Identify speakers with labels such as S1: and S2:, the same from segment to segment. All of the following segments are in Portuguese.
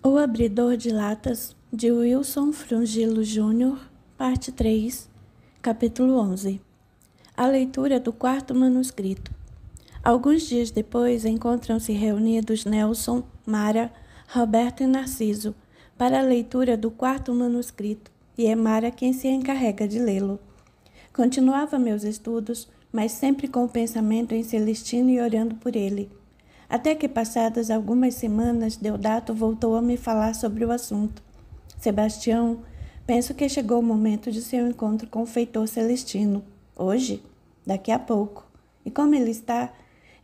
S1: O Abridor de Latas, de Wilson Frungilo Júnior, parte 3, capítulo 11. A leitura do quarto manuscrito. Alguns dias depois, encontram-se reunidos Nelson, Mara, Roberto e Narciso para a leitura do quarto manuscrito, e é Mara quem se encarrega de lê-lo. Continuava meus estudos, mas sempre com o pensamento em Celestino e orando por ele. Até que, passadas algumas semanas, Deodato voltou a me falar sobre o assunto. Sebastião, penso que chegou o momento de seu encontro com o feitor Celestino. Hoje? Daqui a pouco. E como ele está?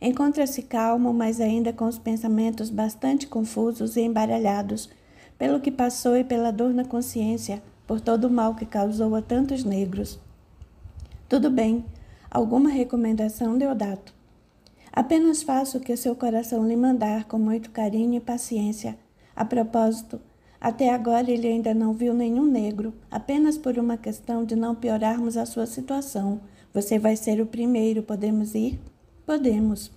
S1: Encontra-se calmo, mas ainda com os pensamentos bastante confusos e embaralhados, pelo que passou e pela dor na consciência, por todo o mal que causou a tantos negros. Tudo bem. Alguma recomendação, Deodato? Apenas faço o que o seu coração lhe mandar com muito carinho e paciência. A propósito, até agora ele ainda não viu nenhum negro, apenas por uma questão de não piorarmos a sua situação. Você vai ser o primeiro, podemos ir? Podemos.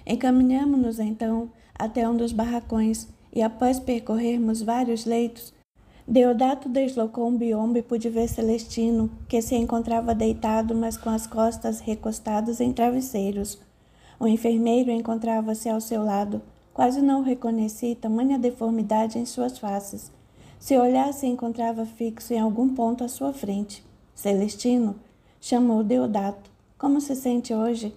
S1: Encaminhamo-nos então até um dos barracões e após percorrermos vários leitos, Deodato deslocou um biombo e pude ver Celestino, que se encontrava deitado, mas com as costas recostadas em travesseiros. O enfermeiro encontrava-se ao seu lado. Quase não o reconheci, tamanha deformidade em suas faces. Se olhasse, encontrava fixo em algum ponto à sua frente. Celestino, chamou Deodato. Como se sente hoje?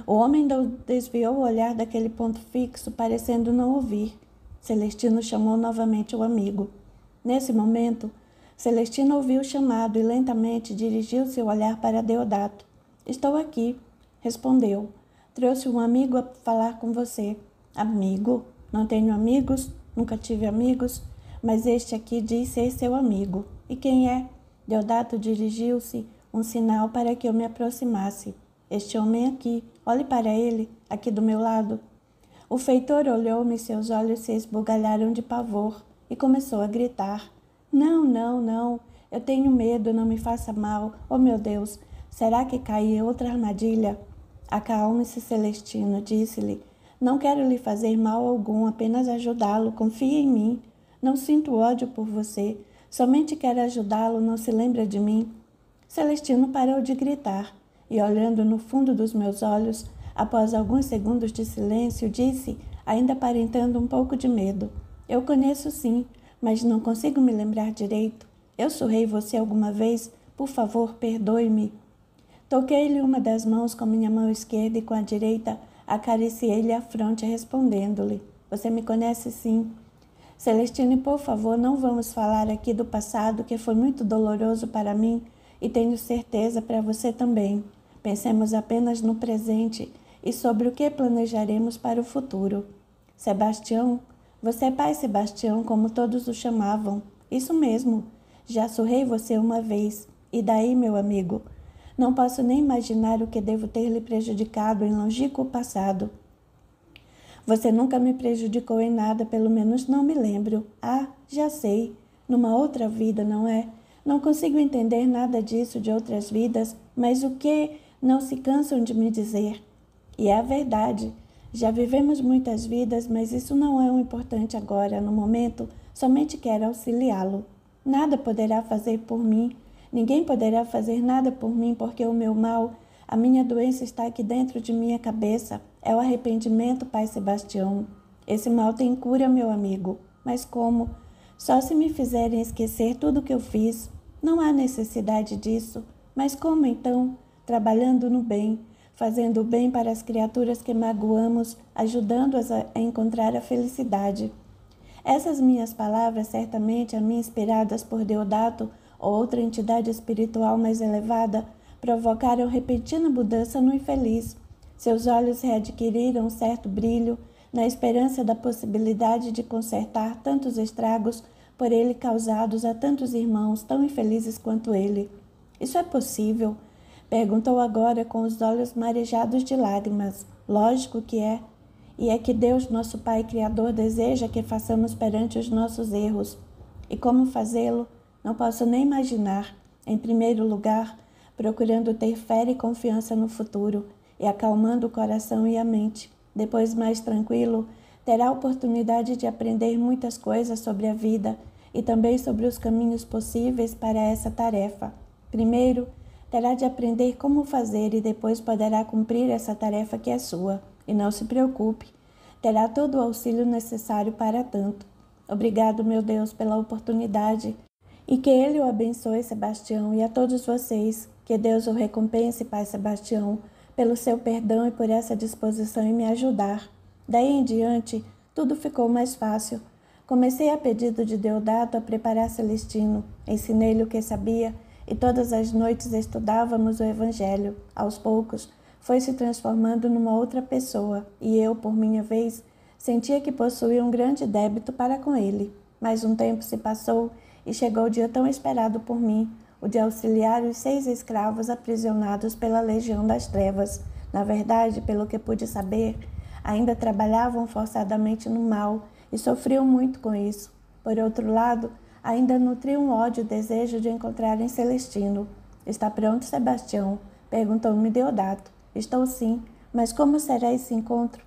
S1: O homem desviou o olhar daquele ponto fixo, parecendo não ouvir. Celestino chamou novamente o amigo. Nesse momento, Celestino ouviu o chamado e lentamente dirigiu seu olhar para Deodato. Estou aqui, respondeu. Trouxe um amigo a falar com você. Amigo? Não tenho amigos? Nunca tive amigos? Mas este aqui diz ser seu amigo. E quem é? Deodato dirigiu-se um sinal para que eu me aproximasse. Este homem aqui. Olhe para ele, aqui do meu lado. O feitor olhou-me e seus olhos se esbugalharam de pavor e começou a gritar. Não, não, não. Eu tenho medo, não me faça mal. Oh, meu Deus, será que caí em outra armadilha? Acalme-se, Celestino, disse-lhe. Não quero lhe fazer mal algum, apenas ajudá-lo. Confie em mim. Não sinto ódio por você. Somente quero ajudá-lo, não se lembra de mim? Celestino parou de gritar e, olhando no fundo dos meus olhos, após alguns segundos de silêncio, disse, ainda aparentando um pouco de medo. Eu conheço sim, mas não consigo me lembrar direito. Eu surrei você alguma vez? Por favor, perdoe-me. Toquei-lhe uma das mãos com minha mão esquerda e com a direita acariciei-lhe a fronte, respondendo-lhe. Você me conhece sim. Celestino, por favor, não vamos falar aqui do passado, que foi muito doloroso para mim e tenho certeza para você também. Pensemos apenas no presente e sobre o que planejaremos para o futuro. Sebastião, você é pai Sebastião, como todos o chamavam. Isso mesmo. Já surrei você uma vez. E daí, meu amigo? Não posso nem imaginar o que devo ter lhe prejudicado em longínquo passado. Você nunca me prejudicou em nada, pelo menos não me lembro. Ah, já sei. Numa outra vida, não é? Não consigo entender nada disso de outras vidas, mas o que não se cansam de me dizer? E é a verdade. Já vivemos muitas vidas, mas isso não é o importante agora. No momento, somente quero auxiliá-lo. Nada poderá fazer por mim. Ninguém poderá fazer nada por mim, porque o meu mal, a minha doença está aqui dentro de minha cabeça. É o arrependimento, pai Sebastião. Esse mal tem cura, meu amigo. Mas como? Só se me fizerem esquecer tudo o que eu fiz. Não há necessidade disso. Mas como então? Trabalhando no bem, fazendo o bem para as criaturas que magoamos, ajudando-as a encontrar a felicidade. Essas minhas palavras, certamente a mim inspiradas por Deodato, ou outra entidade espiritual mais elevada, provocaram repentina mudança no infeliz. Seus olhos readquiriram um certo brilho, na esperança da possibilidade de consertar tantos estragos por ele causados a tantos irmãos tão infelizes quanto ele. Isso é possível? Perguntou agora com os olhos marejados de lágrimas. Lógico que é. E é que Deus, nosso Pai Criador, deseja que façamos perante os nossos erros. E como fazê-lo? Não posso nem imaginar. Em primeiro lugar, procurando ter fé e confiança no futuro e acalmando o coração e a mente. Depois, mais tranquilo, terá a oportunidade de aprender muitas coisas sobre a vida e também sobre os caminhos possíveis para essa tarefa. Primeiro, terá de aprender como fazer e depois poderá cumprir essa tarefa que é sua. E não se preocupe, terá todo o auxílio necessário para tanto. Obrigado, meu Deus, pela oportunidade e que Ele o abençoe, Sebastião, e a todos vocês. Que Deus o recompense, Pai Sebastião, pelo seu perdão e por essa disposição em me ajudar. Daí em diante, tudo ficou mais fácil. Comecei a pedido de Deodato a preparar Celestino. Ensinei-lhe o que sabia e todas as noites estudávamos o Evangelho. Aos poucos, foi se transformando numa outra pessoa e eu, por minha vez, sentia que possuía um grande débito para com ele. Mas um tempo se passou e chegou o dia tão esperado por mim, o de auxiliar os 6 escravos aprisionados pela Legião das Trevas. Na verdade, pelo que pude saber, ainda trabalhavam forçadamente no mal e sofriam muito com isso. Por outro lado, ainda nutriam um ódio e desejo de encontrarem Celestino. Está pronto, Sebastião? Perguntou-me Deodato. Estou sim, mas como será esse encontro?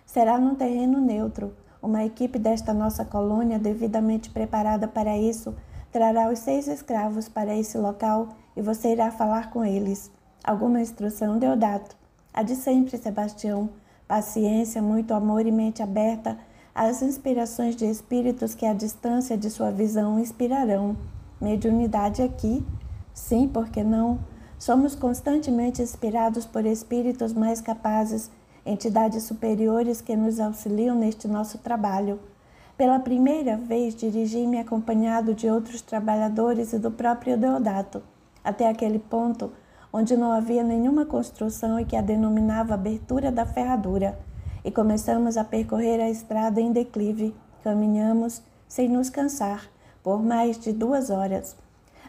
S1: Será num terreno neutro. Uma equipe desta nossa colônia, devidamente preparada para isso, trará os 6 escravos para esse local e você irá falar com eles. Alguma instrução, Deodato? A de sempre, Sebastião. Paciência, muito amor e mente aberta às inspirações de espíritos que à distância de sua visão inspirarão. Mediunidade aqui? Sim, por que não? Somos constantemente inspirados por espíritos mais capazes, entidades superiores que nos auxiliam neste nosso trabalho. Pela primeira vez, dirigi-me acompanhado de outros trabalhadores e do próprio Deodato, até aquele ponto onde não havia nenhuma construção e que a denominava abertura da ferradura, e começamos a percorrer a estrada em declive. Caminhamos, sem nos cansar, por mais de 2 horas.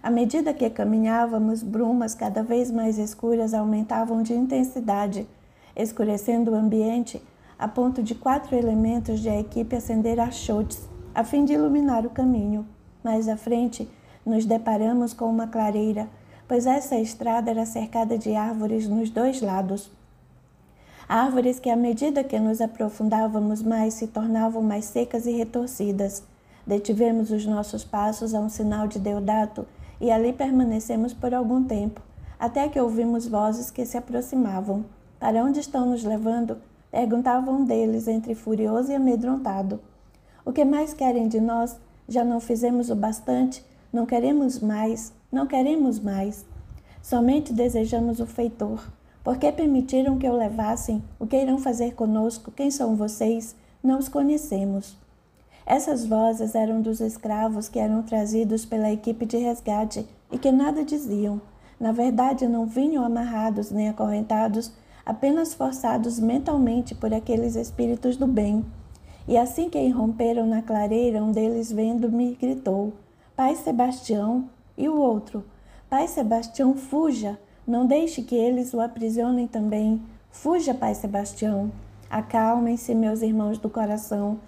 S1: À medida que caminhávamos, brumas cada vez mais escuras aumentavam de intensidade, escurecendo o ambiente a ponto de 4 elementos da equipe acender achotes, a fim de iluminar o caminho. Mais à frente, nos deparamos com uma clareira, pois essa estrada era cercada de árvores nos 2 lados. Árvores que, à medida que nos aprofundávamos mais, se tornavam mais secas e retorcidas. Detivemos os nossos passos a um sinal de Deodato e ali permanecemos por algum tempo, até que ouvimos vozes que se aproximavam. Para onde estão nos levando? Perguntava um deles, entre furioso e amedrontado. O que mais querem de nós? Já não fizemos o bastante? Não queremos mais, não queremos mais. Somente desejamos o feitor. Por que permitiram que o levassem? O que irão fazer conosco? Quem são vocês? Não os conhecemos. Essas vozes eram dos escravos que eram trazidos pela equipe de resgate e que nada diziam. Na verdade, não vinham amarrados nem acorrentados, apenas forçados mentalmente por aqueles espíritos do bem. E assim que irromperam na clareira, um deles, vendo-me, gritou: Pai Sebastião! E o outro: Pai Sebastião, fuja! Não deixe que eles o aprisionem também. Fuja, Pai Sebastião! Acalmem-se, meus irmãos do coração,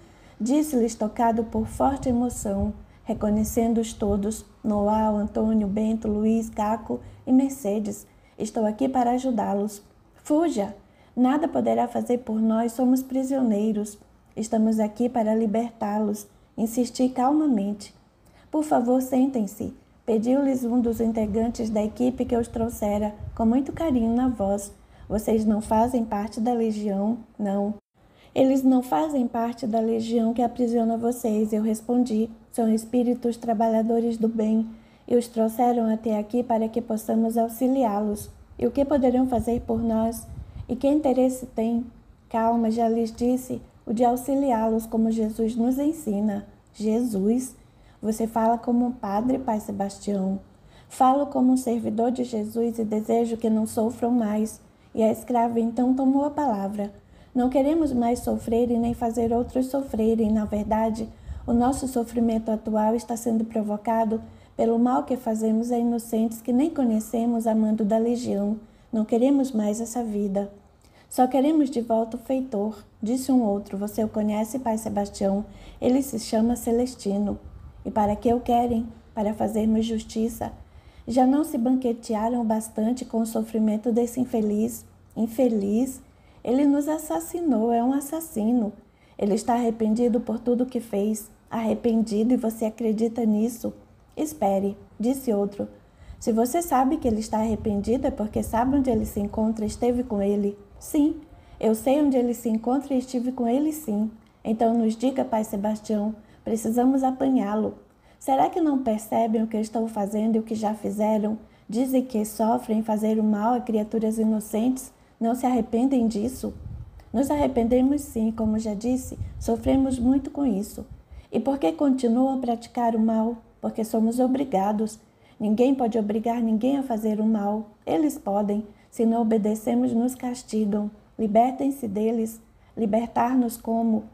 S1: disse-lhes tocado por forte emoção, reconhecendo-os todos, Noal, Antônio, Bento, Luiz, Caco e Mercedes. Estou aqui para ajudá-los. Fuja! Nada poderá fazer por nós, somos prisioneiros. Estamos aqui para libertá-los. Insisti calmamente. Por favor, sentem-se. Pediu-lhes um dos integrantes da equipe que os trouxera, com muito carinho na voz. Vocês não fazem parte da legião? Não. Eles não fazem parte da legião que aprisiona vocês, eu respondi. São espíritos trabalhadores do bem e os trouxeram até aqui para que possamos auxiliá-los. E o que poderão fazer por nós? E que interesse tem? Calma, já lhes disse, o de auxiliá-los como Jesus nos ensina. Jesus? Você fala como um padre, Pai Sebastião. Falo como um servidor de Jesus e desejo que não sofram mais. E a escrava então tomou a palavra. Não queremos mais sofrer e nem fazer outros sofrerem. Na verdade, o nosso sofrimento atual está sendo provocado pelo mal que fazemos a inocentes que nem conhecemos a mando da legião. Não queremos mais essa vida. Só queremos de volta o feitor. Disse um outro: Você o conhece, Pai Sebastião? Ele se chama Celestino. E para que o querem? Para fazermos justiça. Já não se banquetearam bastante com o sofrimento desse infeliz? Infeliz? Ele nos assassinou, é um assassino. Ele está arrependido por tudo que fez. Arrependido, e você acredita nisso? Espere, disse outro. Se você sabe que ele está arrependido, é porque sabe onde ele se encontra e esteve com ele. Sim, eu sei onde ele se encontra e estive com ele, sim. Então nos diga, pai Sebastião, precisamos apanhá-lo. Será que não percebem o que estão fazendo e o que já fizeram? Dizem que sofrem fazer o mal a criaturas inocentes. Não se arrependem disso? Nos arrependemos sim, como já disse, sofremos muito com isso. E por que continuam a praticar o mal? Porque somos obrigados. Ninguém pode obrigar ninguém a fazer o mal. Eles podem. Se não obedecemos, nos castigam. Libertem-se deles. Libertar-nos como?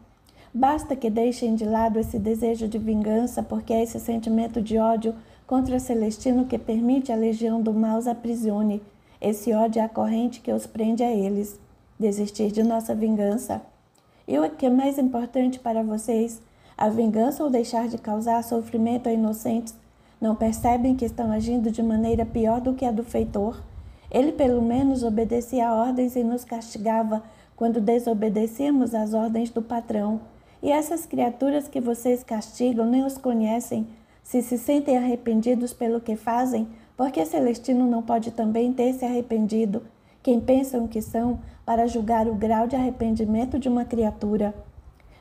S1: Basta que deixem de lado esse desejo de vingança, porque é esse sentimento de ódio contra Celestino que permite a legião do mal os aprisione. Esse ódio é a corrente que os prende a eles. Desistir de nossa vingança. E o que é mais importante para vocês? A vingança ou deixar de causar sofrimento a inocentes? Não percebem que estão agindo de maneira pior do que a do feitor? Ele pelo menos obedecia a ordens e nos castigava quando desobedecíamos às ordens do patrão. E essas criaturas que vocês castigam nem os conhecem. Se sentem arrependidos pelo que fazem, por que Celestino não pode também ter se arrependido? Quem pensam que são para julgar o grau de arrependimento de uma criatura?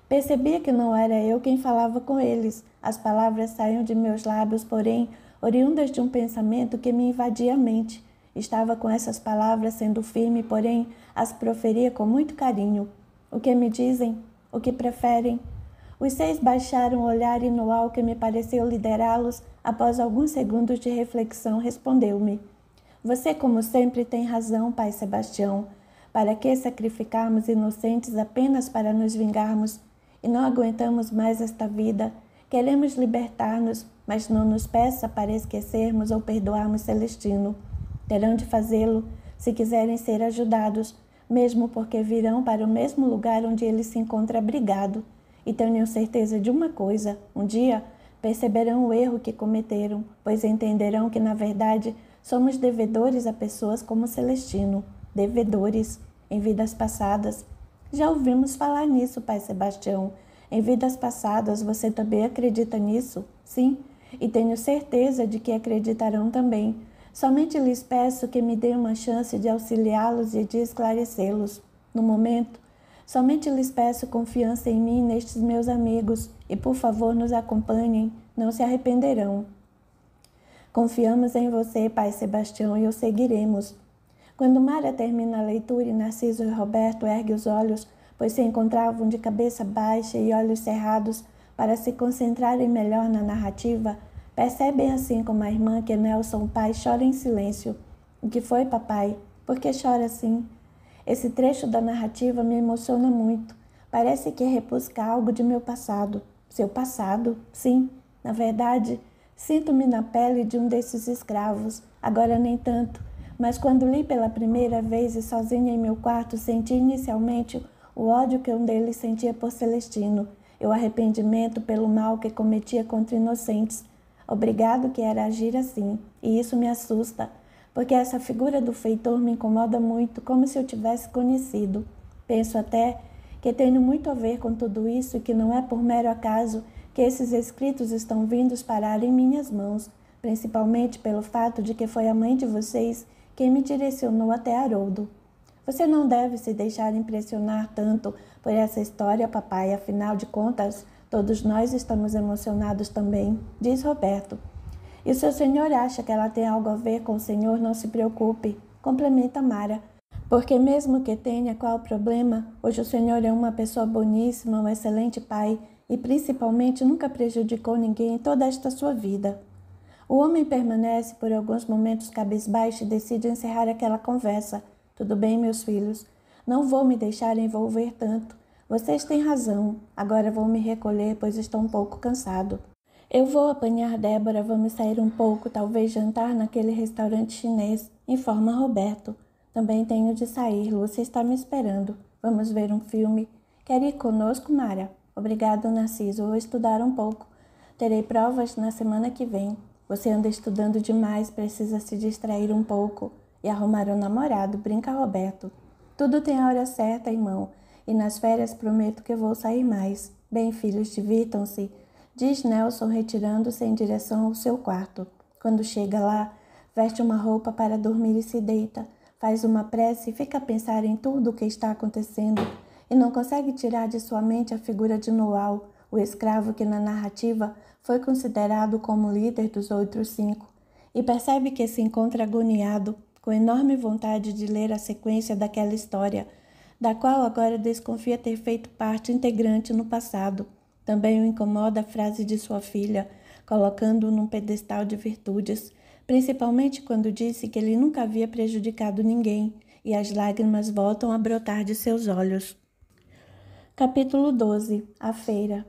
S1: Percebia que não era eu quem falava com eles. As palavras saíam de meus lábios, porém, oriundas de um pensamento que me invadia a mente. Estava com essas palavras sendo firme, porém, as proferia com muito carinho. O que me dizem? O que preferem? Os 6 baixaram o olhar e Noal, que me pareceu liderá-los, após alguns segundos de reflexão, respondeu-me. Você, como sempre, tem razão, pai Sebastião. Para que sacrificarmos inocentes apenas para nos vingarmos? E não aguentamos mais esta vida. Queremos libertar-nos, mas não nos peça para esquecermos ou perdoarmos Celestino. Terão de fazê-lo se quiserem ser ajudados, mesmo porque virão para o mesmo lugar onde ele se encontra abrigado. E tenham certeza de uma coisa, um dia perceberão o erro que cometeram, pois entenderão que, na verdade, somos devedores a pessoas como Celestino, devedores em vidas passadas. Já ouvimos falar nisso, pai Sebastião. Em vidas passadas, você também acredita nisso? Sim, e tenho certeza de que acreditarão também. Somente lhes peço que me deem uma chance de auxiliá-los e de esclarecê-los. No momento, somente lhes peço confiança em mim e nestes meus amigos, e por favor nos acompanhem, não se arrependerão. Confiamos em você, pai Sebastião, e o seguiremos. Quando Mara termina a leitura e Narciso e Roberto erguem os olhos, pois se encontravam de cabeça baixa e olhos cerrados para se concentrarem melhor na narrativa, percebem assim como a irmã que Nelson, o pai, chora em silêncio. O que foi, papai? Por que chora assim? Esse trecho da narrativa me emociona muito. Parece que repusca algo de meu passado. Seu passado? Sim. Na verdade, sinto-me na pele de um desses escravos. Agora nem tanto. Mas quando li pela primeira vez e sozinha em meu quarto, senti inicialmente o ódio que um deles sentia por Celestino e o arrependimento pelo mal que cometia contra inocentes. Obrigado que era agir assim, e isso me assusta, porque essa figura do feitor me incomoda muito, como se eu tivesse conhecido. Penso até que tenho muito a ver com tudo isso e que não é por mero acaso que esses escritos estão vindos parar em minhas mãos, principalmente pelo fato de que foi a mãe de vocês quem me direcionou até Haroldo. Você não deve se deixar impressionar tanto por essa história, papai, afinal de contas, todos nós estamos emocionados também, diz Roberto. E se o senhor acha que ela tem algo a ver com o senhor, não se preocupe, complementa Mara, porque mesmo que tenha, qual o problema? Hoje o senhor é uma pessoa boníssima, um excelente pai e principalmente nunca prejudicou ninguém em toda esta sua vida. O homem permanece por alguns momentos cabisbaixo e decide encerrar aquela conversa. Tudo bem, meus filhos, não vou me deixar envolver tanto. Vocês têm razão, agora vou me recolher, pois estou um pouco cansado. Eu vou apanhar Débora, vamos sair um pouco, talvez jantar naquele restaurante chinês, informa Roberto. Também tenho de sair, Lúcia está me esperando. Vamos ver um filme. Quer ir conosco, Mara? Obrigado, Narciso, vou estudar um pouco. Terei provas na semana que vem. Você anda estudando demais, precisa se distrair um pouco e arrumar um namorado, brinca Roberto. Tudo tem a hora certa, irmão, e nas férias prometo que vou sair mais. Bem, filhos, divirtam-se, diz Nelson, retirando-se em direção ao seu quarto. Quando chega lá, veste uma roupa para dormir e se deita. Faz uma prece e fica a pensar em tudo o que está acontecendo e não consegue tirar de sua mente a figura de Noal, o escravo que na narrativa foi considerado como líder dos outros 5, e percebe que se encontra agoniado, com enorme vontade de ler a sequência daquela história, da qual agora desconfia ter feito parte integrante no passado. Também o incomoda a frase de sua filha, colocando-o num pedestal de virtudes, principalmente quando disse que ele nunca havia prejudicado ninguém, e as lágrimas voltam a brotar de seus olhos. Capítulo 12. A feira.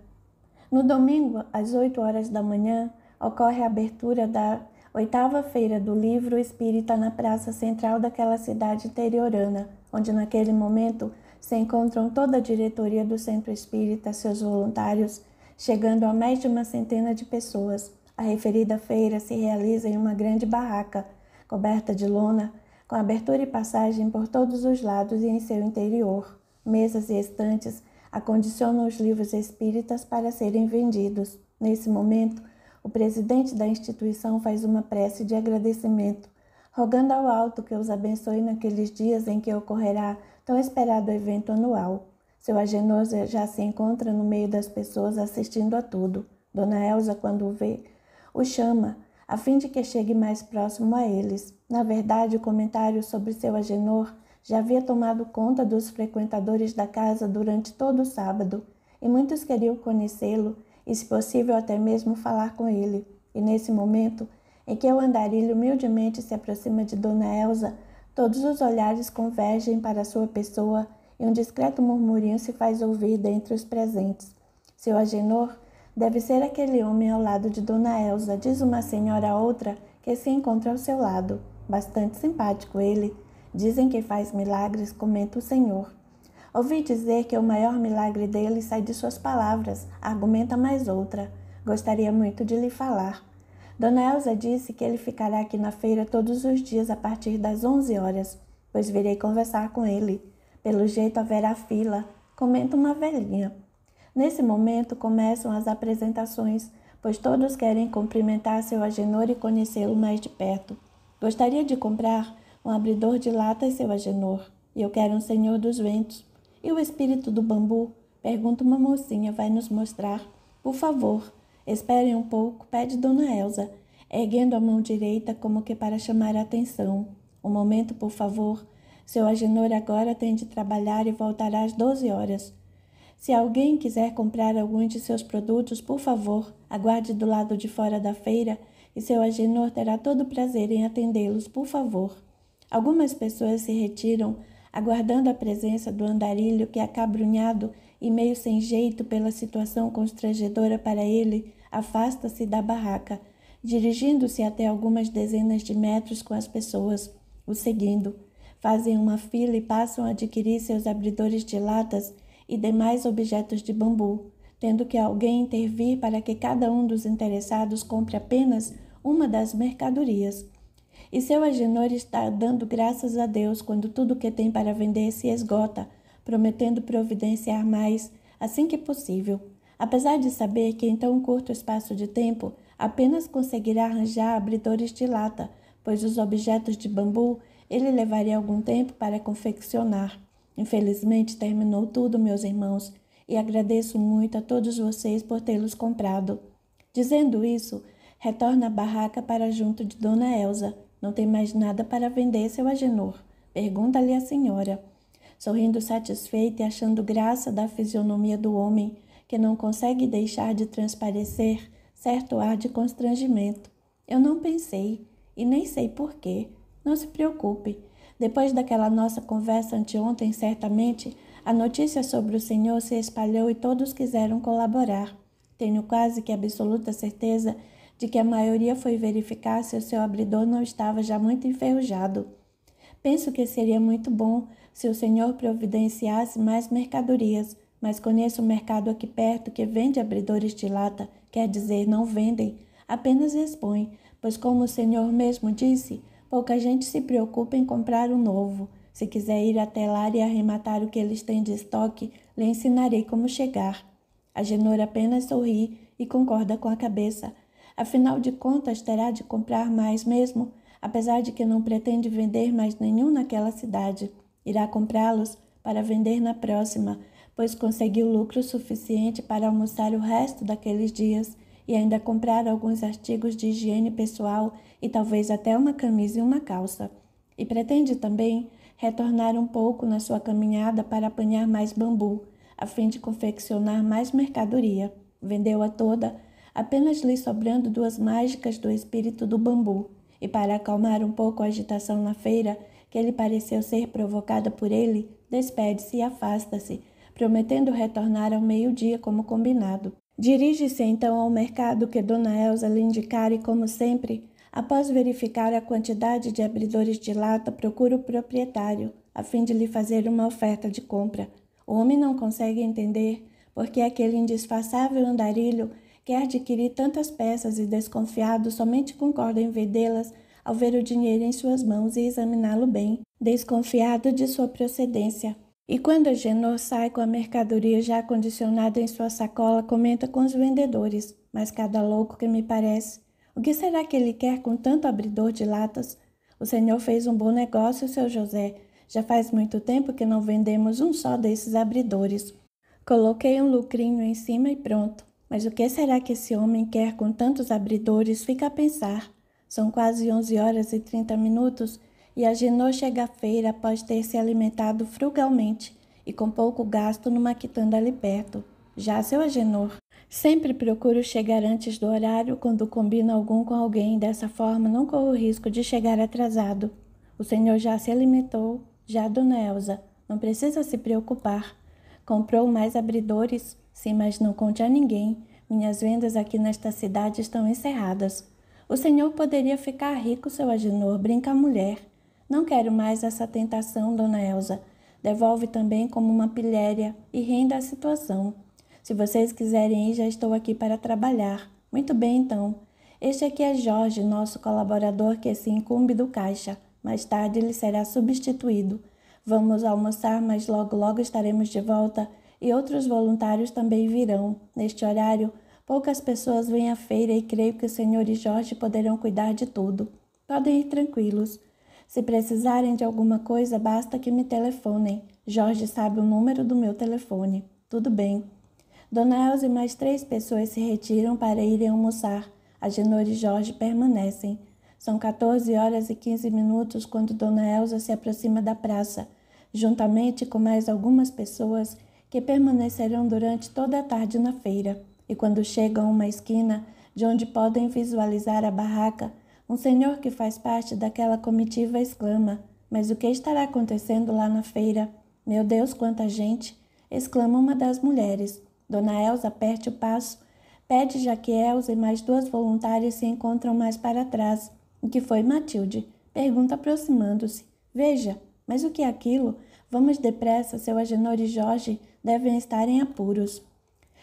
S1: No domingo, às 8 horas da manhã, ocorre a abertura da 8ª Feira do Livro Espírita na praça central daquela cidade interiorana, onde naquele momento se encontram toda a diretoria do Centro Espírita, seus voluntários, chegando a mais de uma centena de pessoas. A referida feira se realiza em uma grande barraca, coberta de lona, com abertura e passagem por todos os lados e em seu interior. Mesas e estantes acondicionam os livros espíritas para serem vendidos. Nesse momento, o presidente da instituição faz uma prece de agradecimento, rogando ao alto que os abençoe naqueles dias em que ocorrerá tão esperado evento anual. Seu Agenor já se encontra no meio das pessoas assistindo a tudo. Dona Elza, quando o vê, o chama, a fim de que chegue mais próximo a eles. Na verdade, o comentário sobre seu Agenor já havia tomado conta dos frequentadores da casa durante todo o sábado, e muitos queriam conhecê-lo e, se possível, até mesmo falar com ele. E nesse momento em que o andarilho humildemente se aproxima de Dona Elza, todos os olhares convergem para sua pessoa e um discreto murmurinho se faz ouvir dentre os presentes. Seu Agenor deve ser aquele homem ao lado de Dona Elza, diz uma senhora a outra que se encontra ao seu lado. Bastante simpático ele. Dizem que faz milagres, comenta o senhor. Ouvi dizer que o maior milagre dele sai de suas palavras, argumenta mais outra. Gostaria muito de lhe falar. Dona Elza disse que ele ficará aqui na feira todos os dias a partir das 11 horas, pois virei conversar com ele. Pelo jeito haverá fila, comenta uma velhinha. Nesse momento começam as apresentações, pois todos querem cumprimentar seu Agenor e conhecê-lo mais de perto. Gostaria de comprar um abridor de latas, seu Agenor, e eu quero um Senhor dos Ventos. E o espírito do bambu? Pergunta uma mocinha, vai nos mostrar. Por favor, esperem um pouco, pede Dona Elza, erguendo a mão direita como que para chamar a atenção. Um momento, por favor. Seu Agenor agora tem de trabalhar e voltará às 12 horas. Se alguém quiser comprar algum de seus produtos, por favor, aguarde do lado de fora da feira e seu Agenor terá todo o prazer em atendê-los, por favor. Algumas pessoas se retiram, aguardando a presença do andarilho que, acabrunhado e meio sem jeito pela situação constrangedora para ele, afasta-se da barraca, dirigindo-se até algumas dezenas de metros com as pessoas, o seguindo. Fazem uma fila e passam a adquirir seus abridores de latas e demais objetos de bambu, tendo que alguém intervir para que cada um dos interessados compre apenas uma das mercadorias. E seu Agenor está dando graças a Deus quando tudo que tem para vender se esgota, prometendo providenciar mais assim que possível, apesar de saber que em tão curto espaço de tempo apenas conseguirá arranjar abridores de lata, pois os objetos de bambu ele levaria algum tempo para confeccionar. Infelizmente terminou tudo, meus irmãos, e agradeço muito a todos vocês por tê-los comprado. Dizendo isso, retorna à barraca para junto de Dona Elza. Não tem mais nada para vender, seu Agenor? Pergunta-lhe a senhora, sorrindo satisfeita e achando graça da fisionomia do homem, que não consegue deixar de transparecer certo ar de constrangimento. Eu não pensei, e nem sei porquê. Não se preocupe. Depois daquela nossa conversa anteontem, certamente, a notícia sobre o senhor se espalhou e todos quiseram colaborar. Tenho quase que absoluta certeza de que a maioria foi verificar se o seu abridor não estava já muito enferrujado. Penso que seria muito bom se o senhor providenciasse mais mercadorias, mas conheço um mercado aqui perto que vende abridores de lata, quer dizer, não vendem, apenas expõem, pois como o senhor mesmo disse, pouca gente se preocupa em comprar um novo. Se quiser ir até lá e arrematar o que eles têm de estoque, lhe ensinarei como chegar. Agenor apenas sorri e concorda com a cabeça. Afinal de contas, terá de comprar mais mesmo, apesar de que não pretende vender mais nenhum naquela cidade. Irá comprá-los para vender na próxima, pois conseguiu lucro suficiente para almoçar o resto daqueles dias e ainda comprar alguns artigos de higiene pessoal e talvez até uma camisa e uma calça. E pretende também retornar um pouco na sua caminhada para apanhar mais bambu, a fim de confeccionar mais mercadoria. Vendeu-a toda, apenas lhe sobrando 2 mágicas do espírito do bambu, e para acalmar um pouco a agitação na feira, que lhe pareceu ser provocada por ele, despede-se e afasta-se, prometendo retornar ao meio-dia como combinado. Dirige-se então ao mercado que Dona Elsa lhe indicara e, como sempre, após verificar a quantidade de abridores de lata, procura o proprietário, a fim de lhe fazer uma oferta de compra. O homem não consegue entender porque aquele indisfaçável andarilho quer adquirir tantas peças e, desconfiado, somente concorda em vendê-las ao ver o dinheiro em suas mãos e examiná-lo bem, desconfiado de sua procedência. E quando Agenor sai com a mercadoria já acondicionada em sua sacola, comenta com os vendedores: mas cada louco que me parece. O que será que ele quer com tanto abridor de latas? O senhor fez um bom negócio, seu José. Já faz muito tempo que não vendemos um só desses abridores. Coloquei um lucrinho em cima e pronto. Mas o que será que esse homem quer com tantos abridores? Fica a pensar. São quase 11h30 e Agenor chega à feira após ter se alimentado frugalmente e com pouco gasto numa quitanda ali perto. Já seu Agenor. Sempre procuro chegar antes do horário quando combino algum com alguém. Dessa forma, não corro o risco de chegar atrasado. O senhor já se alimentou, já Dona Elsa. Não precisa se preocupar. Comprou mais abridores? Sim, mas não conte a ninguém. Minhas vendas aqui nesta cidade estão encerradas. O senhor poderia ficar rico, seu Agenor, brinca a mulher. Não quero mais essa tentação, Dona Elsa. Devolve também como uma pilhéria e renda a situação. Se vocês quiserem ir, já estou aqui para trabalhar. Muito bem, então. Este aqui é Jorge, nosso colaborador que se incumbe do caixa. Mais tarde ele será substituído. Vamos almoçar, mas logo estaremos de volta e outros voluntários também virão. Neste horário, poucas pessoas vêm à feira e creio que o senhor e Jorge poderão cuidar de tudo. Podem ir tranquilos. Se precisarem de alguma coisa, basta que me telefonem. Jorge sabe o número do meu telefone. Tudo bem. Dona Elsa e mais 3 pessoas se retiram para irem almoçar. Agenor e Jorge permanecem. São 14h15 quando Dona Elsa se aproxima da praça, juntamente com mais algumas pessoas que permanecerão durante toda a tarde na feira. E quando chegam a uma esquina, de onde podem visualizar a barraca, um senhor que faz parte daquela comitiva exclama: mas o que estará acontecendo lá na feira? Meu Deus, quanta gente! Exclama uma das mulheres. Dona Elsa aperte o passo, pede já que Elsa e mais 2 voluntárias se encontram mais para trás. O que foi, Matilde? Pergunta aproximando-se. Veja, mas o que é aquilo? Vamos depressa, seu Agenor e Jorge devem estar em apuros.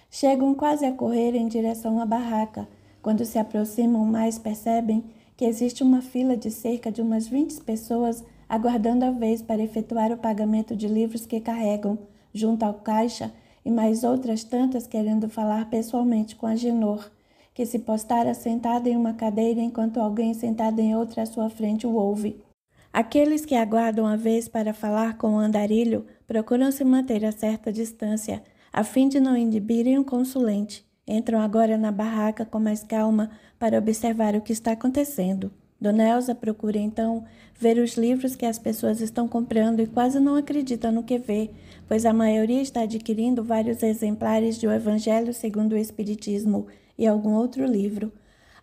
S1: Chegam quase a correr em direção à barraca. Quando se aproximam mais, percebem que existe uma fila de cerca de umas 20 pessoas aguardando a vez para efetuar o pagamento de livros que carregam, junto ao caixa, e mais outras tantas querendo falar pessoalmente com Agenor, que se postara sentada em uma cadeira enquanto alguém sentado em outra à sua frente o ouve. Aqueles que aguardam a vez para falar com o andarilho procuram se manter a certa distância, a fim de não inibirem o consulente. Entram agora na barraca com mais calma para observar o que está acontecendo. Dona Elsa procura então ver os livros que as pessoas estão comprando e quase não acredita no que vê, pois a maioria está adquirindo vários exemplares de O Evangelho segundo o Espiritismo e algum outro livro.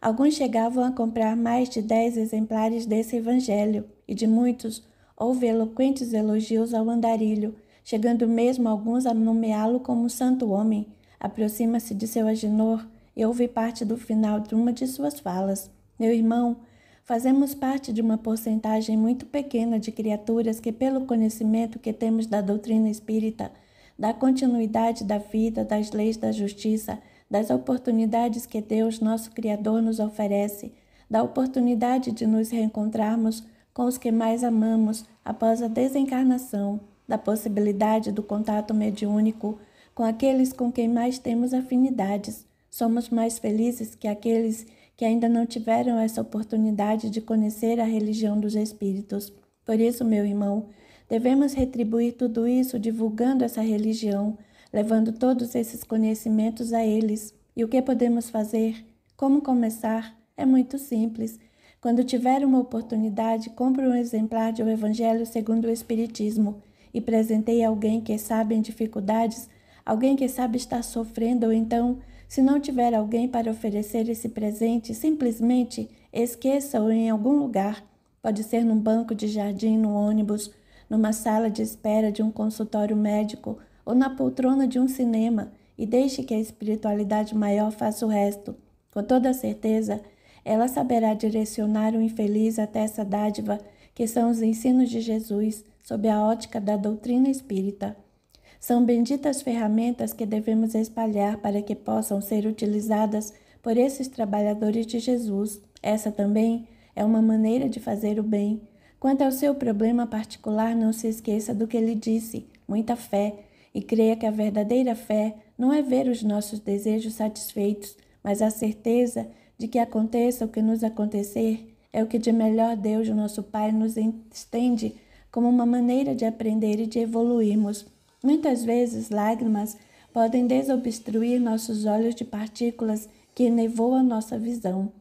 S1: Alguns chegavam a comprar mais de 10 exemplares desse Evangelho, e de muitos houve eloquentes elogios ao andarilho, chegando mesmo alguns a nomeá-lo como santo homem. Aproxima-se de seu Agenor e ouve parte do final de uma de suas falas. Meu irmão, fazemos parte de uma porcentagem muito pequena de criaturas que, pelo conhecimento que temos da doutrina espírita, da continuidade da vida, das leis da justiça, das oportunidades que Deus, nosso Criador, nos oferece, da oportunidade de nos reencontrarmos com os que mais amamos após a desencarnação, da possibilidade do contato mediúnico com aqueles com quem mais temos afinidades. Somos mais felizes que aqueles que ainda não tiveram essa oportunidade de conhecer a religião dos espíritos. Por isso, meu irmão, devemos retribuir tudo isso divulgando essa religião, levando todos esses conhecimentos a eles. E o que podemos fazer? Como começar? É muito simples. Quando tiver uma oportunidade, compre um exemplar de O Evangelho segundo o Espiritismo e presenteie alguém que sabe em dificuldades, alguém que sabe estar sofrendo, ou então, se não tiver alguém para oferecer esse presente, simplesmente esqueça-o em algum lugar. Pode ser num banco de jardim, no ônibus, numa sala de espera de um consultório médico ou na poltrona de um cinema, e deixe que a espiritualidade maior faça o resto. Com toda certeza, ela saberá direcionar o infeliz até essa dádiva, que são os ensinos de Jesus, sob a ótica da doutrina espírita. São benditas ferramentas que devemos espalhar para que possam ser utilizadas por esses trabalhadores de Jesus. Essa também é uma maneira de fazer o bem. Quanto ao seu problema particular, não se esqueça do que lhe disse, muita fé, e creia que a verdadeira fé não é ver os nossos desejos satisfeitos, mas a certeza de que aconteça o que nos acontecer é o que de melhor Deus, nosso Pai, nos estende como uma maneira de aprender e de evoluirmos. Muitas vezes, lágrimas podem desobstruir nossos olhos de partículas que enevoam nossa visão.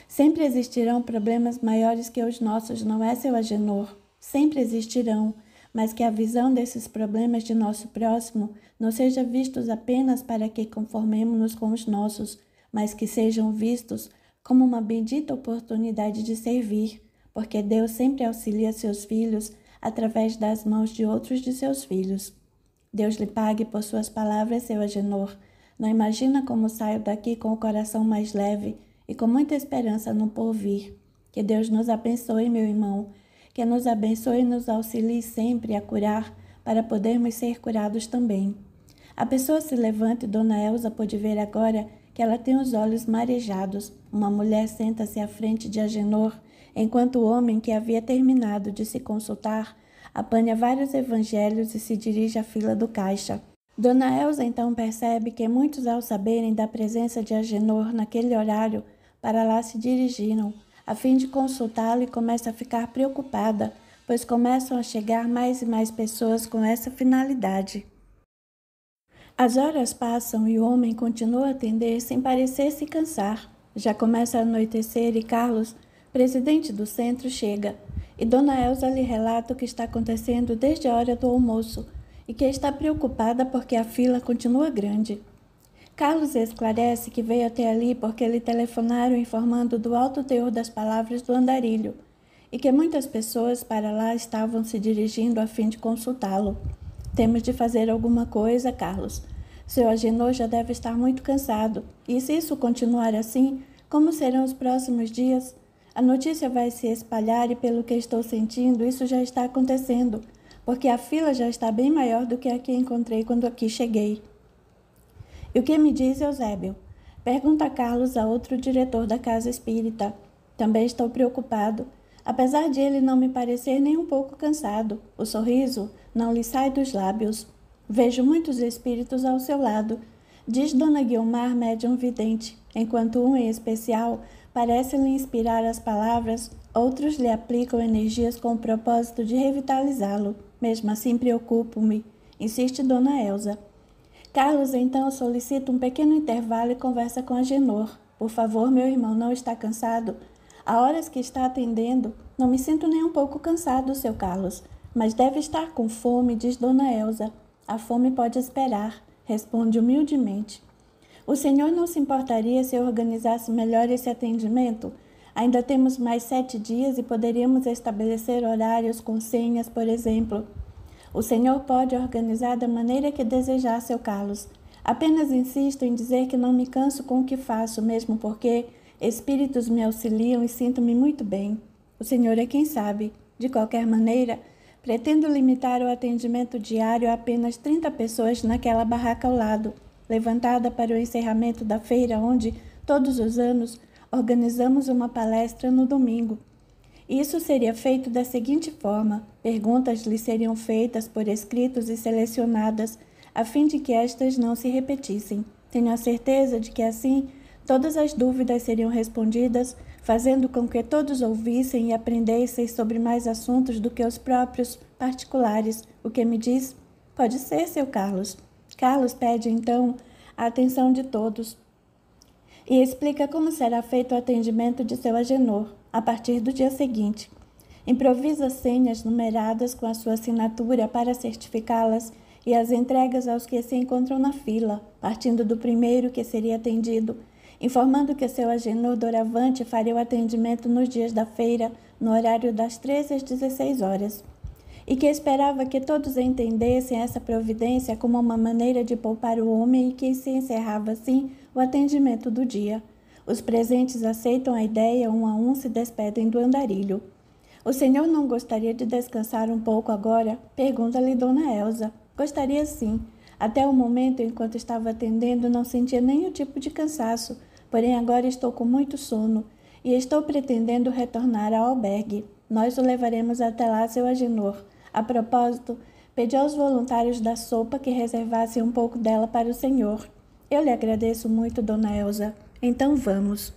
S1: Sempre existirão problemas maiores que os nossos, não é, seu Agenor? Sempre existirão, mas que a visão desses problemas de nosso próximo não seja vistos apenas para que conformemos-nos com os nossos, mas que sejam vistos como uma bendita oportunidade de servir, porque Deus sempre auxilia seus filhos através das mãos de outros de seus filhos. Deus lhe pague por suas palavras, seu Agenor. Não imagina como saio daqui com o coração mais leve e com muita esperança no porvir. Que Deus nos abençoe, meu irmão, que nos abençoe e nos auxilie sempre a curar, para podermos ser curados também. A pessoa se levanta e Dona Elza pôde ver agora que ela tem os olhos marejados. Uma mulher senta-se à frente de Agenor, enquanto o homem, que havia terminado de se consultar, apanha vários evangelhos e se dirige à fila do caixa. Dona Elza então percebe que muitos, ao saberem da presença de Agenor naquele horário, para lá se dirigiram, a fim de consultá-lo, e começa a ficar preocupada, pois começam a chegar mais e mais pessoas com essa finalidade. As horas passam e o homem continua a atender sem parecer se cansar. Já começa a anoitecer e Carlos, presidente do centro, chega, e Dona Elza lhe relata o que está acontecendo desde a hora do almoço e que está preocupada porque a fila continua grande. Carlos esclarece que veio até ali porque lhe telefonaram informando do alto teor das palavras do andarilho e que muitas pessoas para lá estavam se dirigindo a fim de consultá-lo. Temos de fazer alguma coisa, Carlos. Seu Agenor já deve estar muito cansado, e se isso continuar assim, como serão os próximos dias? A notícia vai se espalhar e, pelo que estou sentindo, isso já está acontecendo, porque a fila já está bem maior do que a que encontrei quando aqui cheguei. E o que me diz Eusébio? Pergunta Carlos a outro diretor da casa espírita. Também estou preocupado, apesar de ele não me parecer nem um pouco cansado. O sorriso não lhe sai dos lábios. Vejo muitos espíritos ao seu lado, diz Dona Guiomar, médium vidente, enquanto um em especial parece lhe inspirar as palavras, outros lhe aplicam energias com o propósito de revitalizá-lo. Mesmo assim preocupo-me, insiste Dona Elza. Carlos então solicita um pequeno intervalo e conversa com Agenor. Por favor, meu irmão não está cansado? Há horas que está atendendo. Não me sinto nem um pouco cansado, seu Carlos. Mas deve estar com fome, diz Dona Elza. A fome pode esperar, responde humildemente. O senhor não se importaria se eu organizasse melhor esse atendimento? Ainda temos mais 7 dias e poderíamos estabelecer horários com senhas, por exemplo. O senhor pode organizar da maneira que desejar, seu Carlos. Apenas insisto em dizer que não me canso com o que faço, mesmo porque espíritos me auxiliam e sinto-me muito bem. O senhor é quem sabe. De qualquer maneira, pretendo limitar o atendimento diário a apenas 30 pessoas naquela barraca ao lado, levantada para o encerramento da feira onde, todos os anos, organizamos uma palestra no domingo. Isso seria feito da seguinte forma: perguntas lhe seriam feitas por escritos e selecionadas, a fim de que estas não se repetissem. Tenho a certeza de que assim todas as dúvidas seriam respondidas, fazendo com que todos ouvissem e aprendessem sobre mais assuntos do que os próprios particulares. O que me diz? Pode ser, seu Carlos. Carlos pede, então, a atenção de todos e explica como será feito o atendimento de seu Agenor a partir do dia seguinte. Improvisa senhas numeradas com a sua assinatura para certificá-las e as entregas aos que se encontram na fila, partindo do primeiro que seria atendido, informando que seu Agenor doravante faria o atendimento nos dias da feira, no horário das 13 às 16 horas, e que esperava que todos entendessem essa providência como uma maneira de poupar o homem e que se encerrava assim o atendimento do dia. Os presentes aceitam a ideia, um a um se despedem do andarilho. O senhor não gostaria de descansar um pouco agora? Pergunta-lhe Dona Elsa. Gostaria sim. Até o momento, enquanto estava atendendo, não sentia nenhum tipo de cansaço, porém agora estou com muito sono e estou pretendendo retornar ao albergue. Nós o levaremos até lá, seu Agenor. A propósito, pedi aos voluntários da sopa que reservassem um pouco dela para o senhor. Eu lhe agradeço muito, Dona Elsa. Então vamos.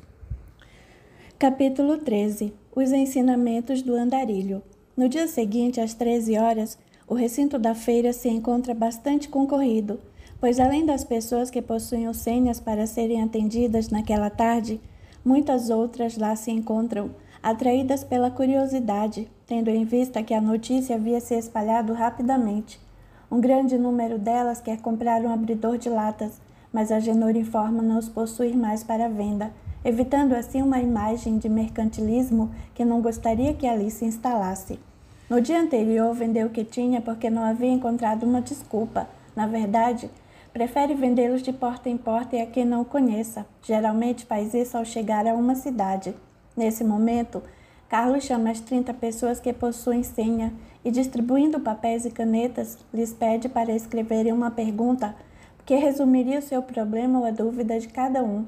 S1: Capítulo 13. Os ensinamentos do andarilho. No dia seguinte, às 13 horas, o recinto da feira se encontra bastante concorrido, pois além das pessoas que possuem senhas para serem atendidas naquela tarde, muitas outras lá se encontram, atraídas pela curiosidade, tendo em vista que a notícia havia se espalhado rapidamente. Um grande número delas quer comprar um abridor de latas, mas Agenor informa não os possuir mais para venda, evitando assim uma imagem de mercantilismo que não gostaria que ali se instalasse. No dia anterior vendeu o que tinha porque não havia encontrado uma desculpa. Na verdade, prefere vendê-los de porta em porta e a quem não o conheça. Geralmente faz isso ao chegar a uma cidade. Nesse momento, Carlos chama as 30 pessoas que possuem senha e, distribuindo papéis e canetas, lhes pede para escreverem uma pergunta que resumiria o seu problema ou a dúvida de cada um.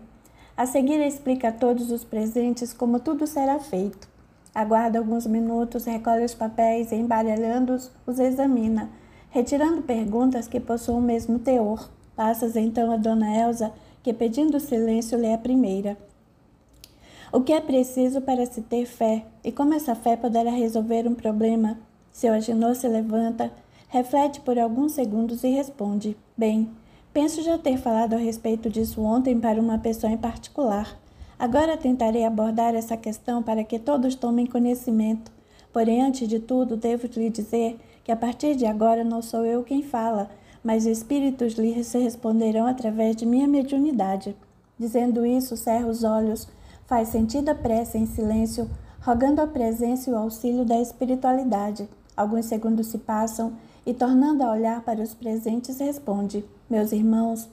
S1: A seguir, explica a todos os presentes como tudo será feito. Aguarda alguns minutos, recolhe os papéis e, embaralhando-os, os examina, retirando perguntas que possuam o mesmo teor. Passas então a Dona Elsa, que, pedindo silêncio, lê a primeira. O que é preciso para se ter fé, e como essa fé poderá resolver um problema? Seu Agenor se levanta, reflete por alguns segundos e responde: Bem, penso já ter falado a respeito disso ontem para uma pessoa em particular. Agora tentarei abordar essa questão para que todos tomem conhecimento. Porém, antes de tudo, devo lhe dizer que a partir de agora não sou eu quem fala, mas espíritos lhe se responderão através de minha mediunidade. Dizendo isso, cerra os olhos, faz sentida prece em silêncio, rogando a presença e o auxílio da espiritualidade. Alguns segundos se passam e, tornando a olhar para os presentes, responde: Meus irmãos,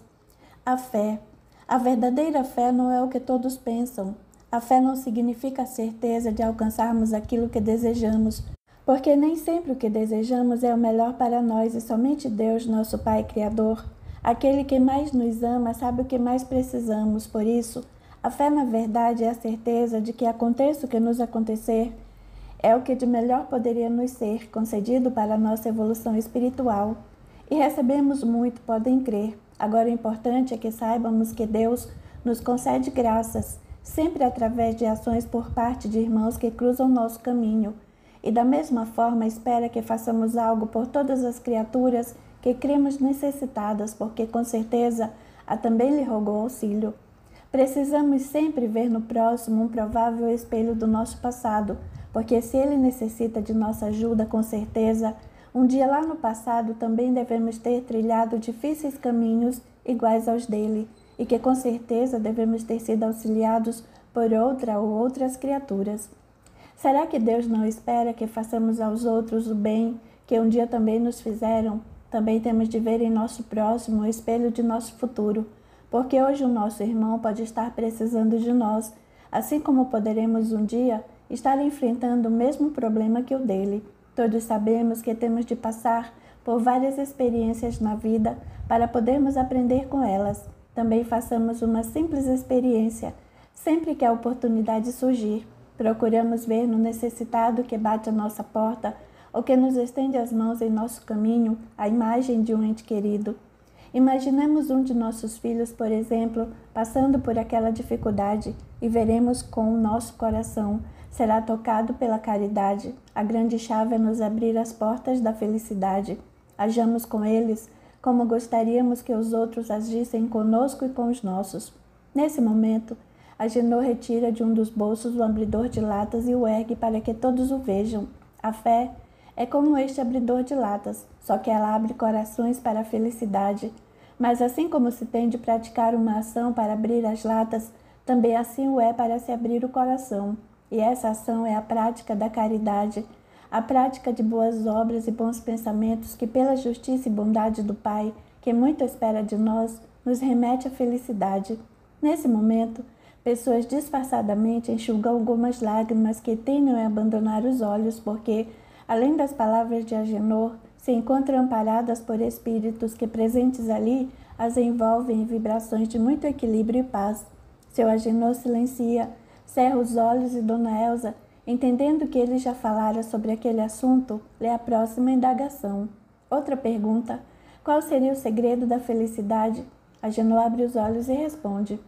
S1: a verdadeira fé não é o que todos pensam. A fé não significa a certeza de alcançarmos aquilo que desejamos, porque nem sempre o que desejamos é o melhor para nós e somente Deus, nosso Pai Criador, aquele que mais nos ama, sabe o que mais precisamos. Por isso, a fé, na verdade, é a certeza de que aconteça o que nos acontecer, é o que de melhor poderia nos ser concedido para a nossa evolução espiritual. E recebemos muito, podem crer. Agora o importante é que saibamos que Deus nos concede graças, sempre através de ações por parte de irmãos que cruzam nosso caminho. E da mesma forma espera que façamos algo por todas as criaturas que cremos necessitadas, porque com certeza a também lhe rogou auxílio. Precisamos sempre ver no próximo um provável espelho do nosso passado, porque se ele necessita de nossa ajuda, com certeza, um dia lá no passado também devemos ter trilhado difíceis caminhos iguais aos dele, e que com certeza devemos ter sido auxiliados por outra ou outras criaturas. Será que Deus não espera que façamos aos outros o bem que um dia também nos fizeram? Também temos de ver em nosso próximo o espelho de nosso futuro, porque hoje o nosso irmão pode estar precisando de nós, assim como poderemos um dia estar enfrentando o mesmo problema que o dele. Todos sabemos que temos de passar por várias experiências na vida para podermos aprender com elas. Também façamos uma simples experiência, sempre que a oportunidade surgir. Procuramos ver no necessitado que bate à nossa porta ou que nos estende as mãos em nosso caminho a imagem de um ente querido. Imaginemos um de nossos filhos, por exemplo, passando por aquela dificuldade e veremos com o nosso coração será tocado pela caridade. A grande chave é nos abrir as portas da felicidade. Hajamos com eles como gostaríamos que os outros agissem conosco e com os nossos. Nesse momento, Agenor retira de um dos bolsos o abridor de latas e o ergue para que todos o vejam. A fé é como este abridor de latas, só que ela abre corações para a felicidade. Mas assim como se tem de praticar uma ação para abrir as latas, também assim o é para se abrir o coração. E essa ação é a prática da caridade, a prática de boas obras e bons pensamentos que, pela justiça e bondade do Pai, que muito espera de nós, nos remete à felicidade. Nesse momento, pessoas disfarçadamente enxugam algumas lágrimas que tendem a abandonar os olhos, porque, além das palavras de Agenor, se encontram amparadas por espíritos que, presentes ali, as envolvem em vibrações de muito equilíbrio e paz. Seu Agenor silencia, cerra os olhos e Dona Elsa, entendendo que ele já falara sobre aquele assunto, lê a próxima indagação. Outra pergunta: qual seria o segredo da felicidade? Agenor abre os olhos e responde: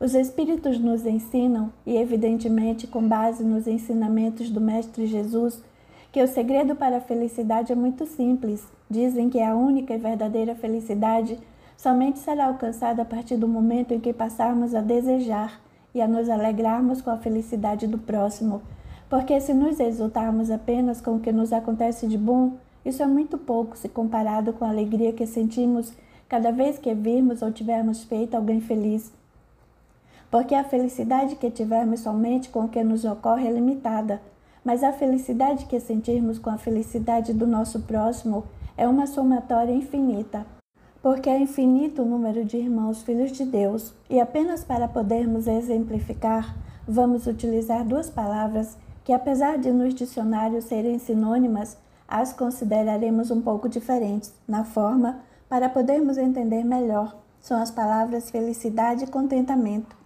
S1: os espíritos nos ensinam, e evidentemente com base nos ensinamentos do Mestre Jesus, que o segredo para a felicidade é muito simples. Dizem que a única e verdadeira felicidade somente será alcançada a partir do momento em que passarmos a desejar e a nos alegrarmos com a felicidade do próximo, porque se nos exultarmos apenas com o que nos acontece de bom, isso é muito pouco se comparado com a alegria que sentimos cada vez que virmos ou tivermos feito alguém feliz. Porque a felicidade que tivermos somente com o que nos ocorre é limitada, mas a felicidade que sentirmos com a felicidade do nosso próximo é uma somatória infinita. Porque é infinito o número de irmãos filhos de Deus, e apenas para podermos exemplificar, vamos utilizar duas palavras que, apesar de nos dicionários serem sinônimas, as consideraremos um pouco diferentes na forma para podermos entender melhor. São as palavras felicidade e contentamento.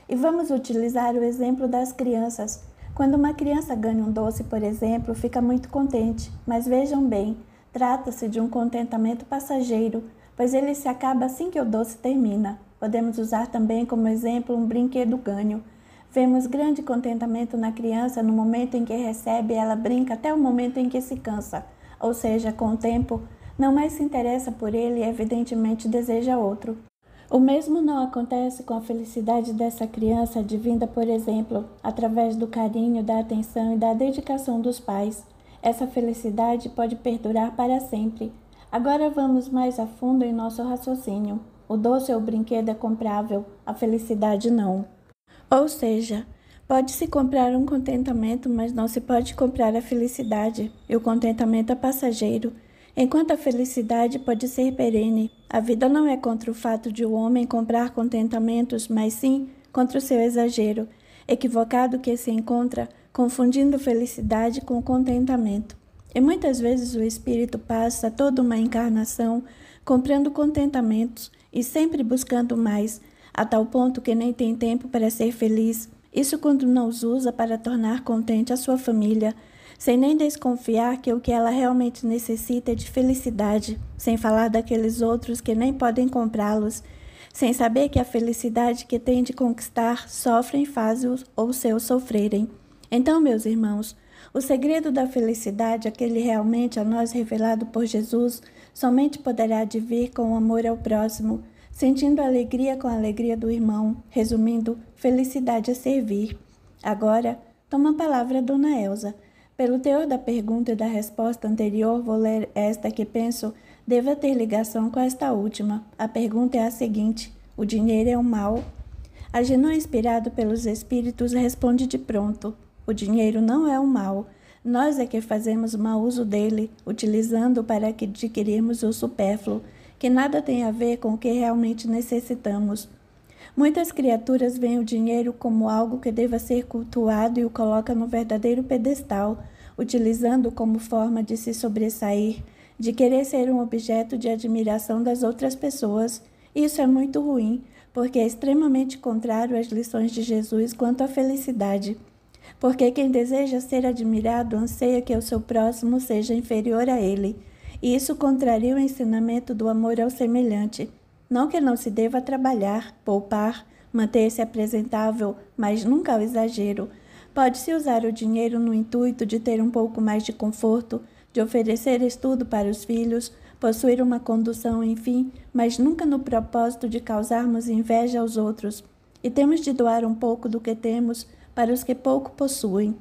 S1: E vamos utilizar o exemplo das crianças. Quando uma criança ganha um doce, por exemplo, fica muito contente, mas vejam bem, trata-se de um contentamento passageiro, pois ele se acaba assim que o doce termina. Podemos usar também como exemplo um brinquedo ganho. Vemos grande contentamento na criança no momento em que recebe, ela brinca até o momento em que se cansa, ou seja, com o tempo, não mais se interessa por ele e evidentemente deseja outro. O mesmo não acontece com a felicidade dessa criança advinda, por exemplo, através do carinho, da atenção e da dedicação dos pais. Essa felicidade pode perdurar para sempre. Agora vamos mais a fundo em nosso raciocínio. O doce ou o brinquedo é comprável, a felicidade não. Ou seja, pode-se comprar um contentamento, mas não se pode comprar a felicidade, e o contentamento é passageiro, enquanto a felicidade pode ser perene. A vida não é contra o fato de o homem comprar contentamentos, mas sim contra o seu exagero, equivocado que se encontra confundindo felicidade com contentamento. E muitas vezes o espírito passa toda uma encarnação comprando contentamentos e sempre buscando mais, a tal ponto que nem tem tempo para ser feliz. Isso quando não os usa para tornar contente a sua família, sem nem desconfiar que o que ela realmente necessita é de felicidade, sem falar daqueles outros que nem podem comprá-los, sem saber que a felicidade que tem de conquistar sofrem e faz-os ou seus sofrerem. Então, meus irmãos, o segredo da felicidade, aquele realmente a nós revelado por Jesus, somente poderá advir com o amor ao próximo, sentindo alegria com a alegria do irmão. Resumindo, felicidade é servir. Agora, toma a palavra Dona Elsa. Pelo teor da pergunta e da resposta anterior, vou ler esta que penso deva ter ligação com esta última. A pergunta é a seguinte: o dinheiro é um mal? Agenor, inspirado pelos espíritos, responde de pronto: o dinheiro não é um mal. Nós é que fazemos mau uso dele, utilizando-o para adquirirmos o supérfluo, que nada tem a ver com o que realmente necessitamos. Muitas criaturas veem o dinheiro como algo que deva ser cultuado e o colocam no verdadeiro pedestal, utilizando-o como forma de se sobressair, de querer ser um objeto de admiração das outras pessoas. Isso é muito ruim, porque é extremamente contrário às lições de Jesus quanto à felicidade. Porque quem deseja ser admirado anseia que o seu próximo seja inferior a ele, e isso contraria o ensinamento do amor ao semelhante. Não que não se deva trabalhar, poupar, manter-se apresentável, mas nunca ao exagero. Pode-se usar o dinheiro no intuito de ter um pouco mais de conforto, de oferecer estudo para os filhos, possuir uma condução, enfim, mas nunca no propósito de causarmos inveja aos outros. E temos de doar um pouco do que temos para os que pouco possuem.